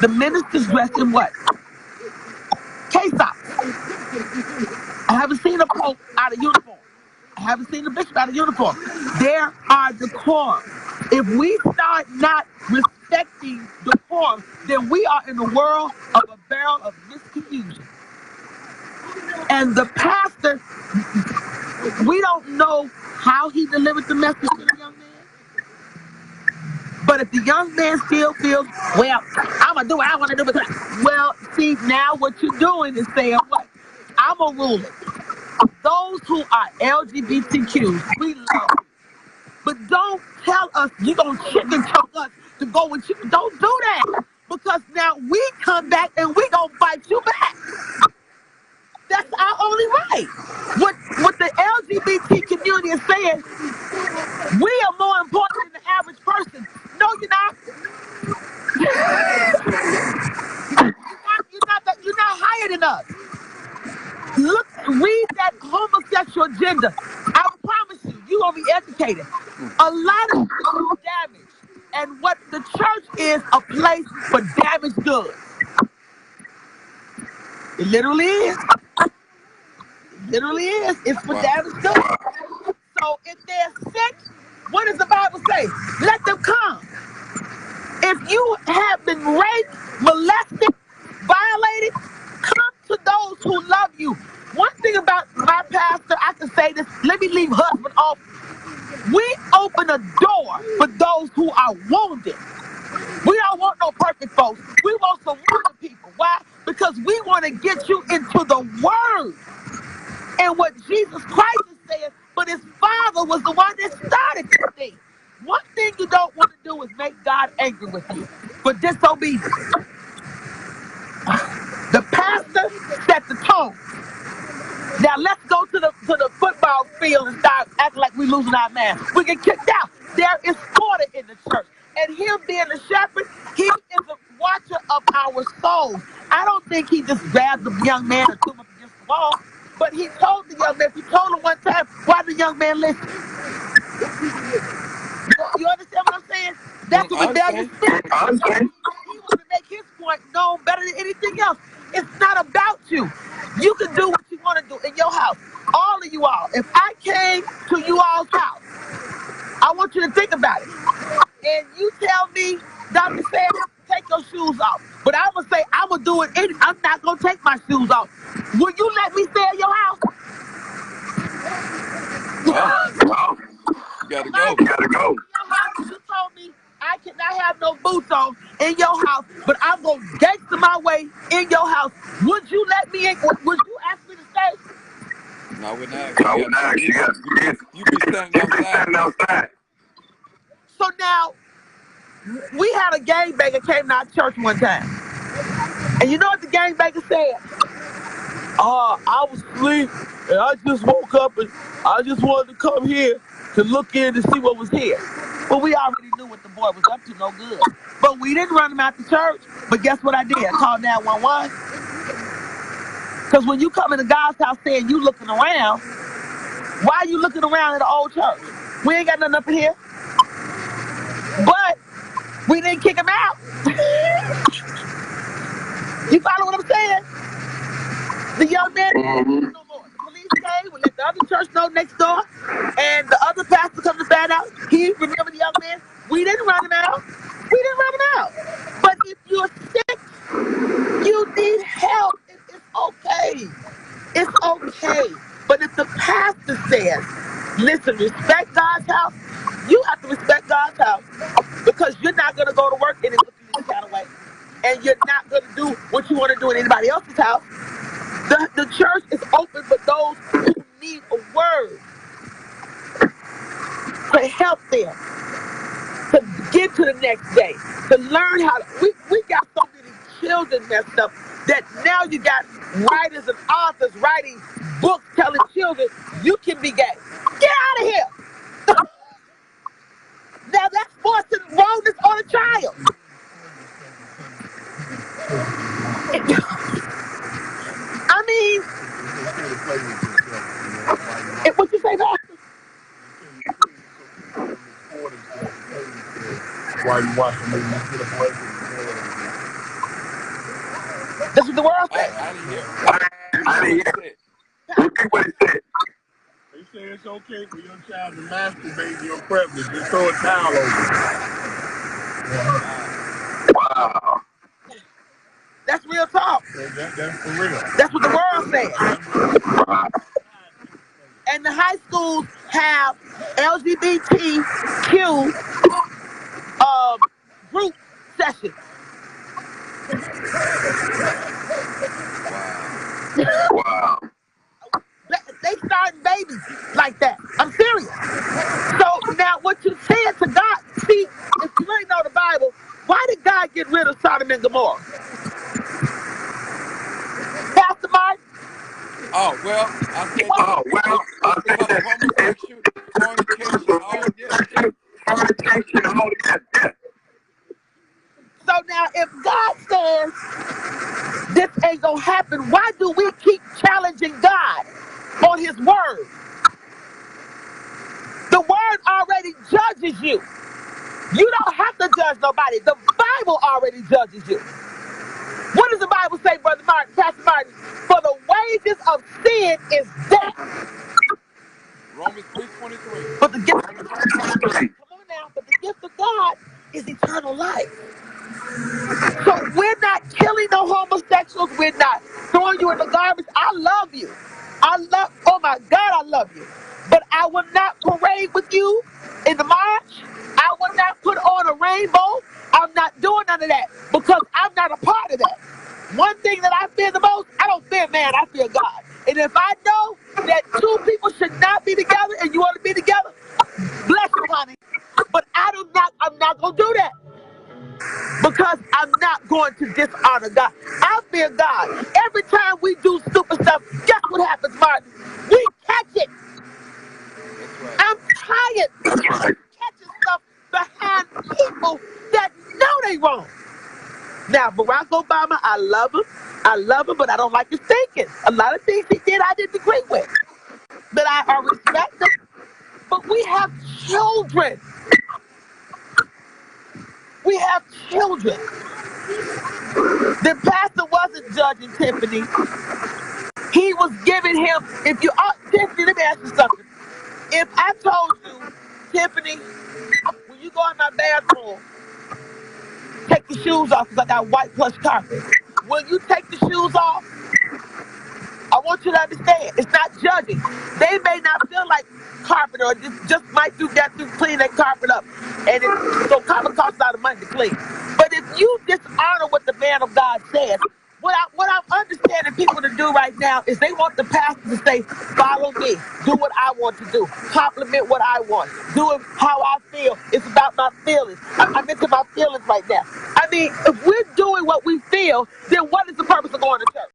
The ministers dress in what? K-socks. I haven't seen a pope out of uniform. I haven't seen a bishop out of uniform. There are decorum. If we start not respecting decorum, then we are in the world of a barrel of misconfusion. And the pastor, we don't know how he delivered the message to the young man. But if the young man still feels, well, I'm going to do what I want to do. Well, see, now what you're doing is saying, what? I'm a ruler. Those who are LGBTQ, we love you. But don't tell us you're going to chicken choke us to go with you. Don't do that. Because now we come back and we going to fight you back. That's our only right. What the LGBT community is saying, we are more important than the average person. No, you're not. You're not higher than us. Look, read that homosexual agenda. I promise you're going to be educated. A lot of people are damaged. And what the church is, a place for damaged goods. It literally is. It literally is. It's for damaged goods. So if they're sick, what does the Bible say? Let them come. If you have been raped, molested, violated, come to those who love you. One thing about my pastor, I can say this, let me leave husband off. We open a door for those who are wounded. We don't want no perfect folks. We want some wounded people. Why? Because we want to get you into the word and what Jesus Christ is saying, but his Father was the one that started this thing. One thing you don't want to do is make God angry with you for disobedience. The pastor pastor set the tone. Now let's go to the football field and start acting like we're losing our man. We get kicked out. There is order in the church. And him being a shepherd, he is a watcher of our souls. I don't think he just grabbed the young man and threw him up against the wall. But he told the young man, if he told him one time, why the young man listen? You understand what I'm saying? That's what rebellious spirit. He want to make his point known better than anything else. It's not about you. You can do what you want to do in your house. All of you all. If I came to you all's house, I want you to think about it. And you tell me, Dr. Sam, take your shoes off. But I would say I would do it anyway. I'm not going to take my shoes off. Will you let me stay in your house? Wow. You gotta go. You gotta go. You told me I cannot have no boots on in your house, but I'm going to gangster my way in your house. Would you let me in? Would you ask me to stay? No, I would not. You be standing outside. So now, we had a gangbanger came to our church one time. And you know what the gangbanger said? I was asleep, and I just woke up, and I just wanted to come here to look in to see what was here. But we already knew what the boy was up to, no good. But we didn't run him out the church. But guess what I did? I called 911. Because when you come into God's house saying you looking around, why are you looking around at the old church? We ain't got nothing up here. But we didn't kick him out. You follow what I'm saying? The young man didn't no more. The police came, we let the other church know next door, and the other pastor come to find out. He remembered the young man. We didn't run him out. But if you're sick, you need help. It's okay. It's okay. But if the pastor says, listen, respect God's house, you have to respect God's house, because you're not going to go to work in it looking this kind of way. And you're not going to do what you want to do in anybody else's house. The church is open for those who need a word to help them, to get to the next day, to learn how to. We got so many children messed up that now you got writers and authors writing books telling children you can be gay. Get out of here. Now that's forcing wrongness on a child. I mean, what you say, Pastor? Why you watching me? That's what the world said. I didn't hear. Repeat what it said. They say it's okay for your child to masturbate in your presence. Just throw a towel over. Wow. That's real talk. That's for real. That's what the world says. And the high schools have LGBTQ group sessions. Wow. They starting babies like that. I'm serious. So now what you saying to God, see, if you really know the Bible, why did God get rid of Sodom and Gomorrah? Pastor Martin? I said homosexual, fornication, all that. So now if God says this ain't gonna happen, why do we keep challenging God on his word? The word already judges you. You don't have to judge nobody. The Bible already judges you. What does the Bible say, Brother Martin, Pastor Martin? For the wages of sin is death. Romans 3:23. But the gift of God is eternal life. So we're not killing no homosexuals. We're not throwing you in the garbage. I love you. Oh my God, I love you. But I will not parade with you in the march. I will not put on a rainbow. I'm not doing none of that because I'm not a part of that. One thing that I fear the most, I don't fear man, I fear God. And if I know that two people should not be together and you want to be together, bless you, honey. But I'm not going to do that. Because am not going to dishonor God. I fear God. Every time we do stupid stuff, guess what happens, Martin? We catch it. I'm tired of catching stuff behind people that know they wrong. Now, Barack Obama, I love him. I love him, but I don't like his thinking. A lot of things he did I didn't agree with. But I respect him. But we have children. We have children. The pastor wasn't judging Tiffany. He was giving him, Tiffany, let me ask you something. If I told you, Tiffany, when you go in my bathroom, take the shoes off because I got white plush carpet. Will you take the shoes off? I want you to understand, it's not judging. They may not feel like carpet or just might do that to clean that carpet up. And so carpet costs a lot of money to clean. But if you dishonor what the man of God says, what I'm understanding people to do right now is they want the pastor to say, follow me, do what I want to do, compliment what I want, do it how I feel. It's about my feelings. I'm into my feelings right now. I mean, if we're doing what we feel, then what is the purpose of going to church?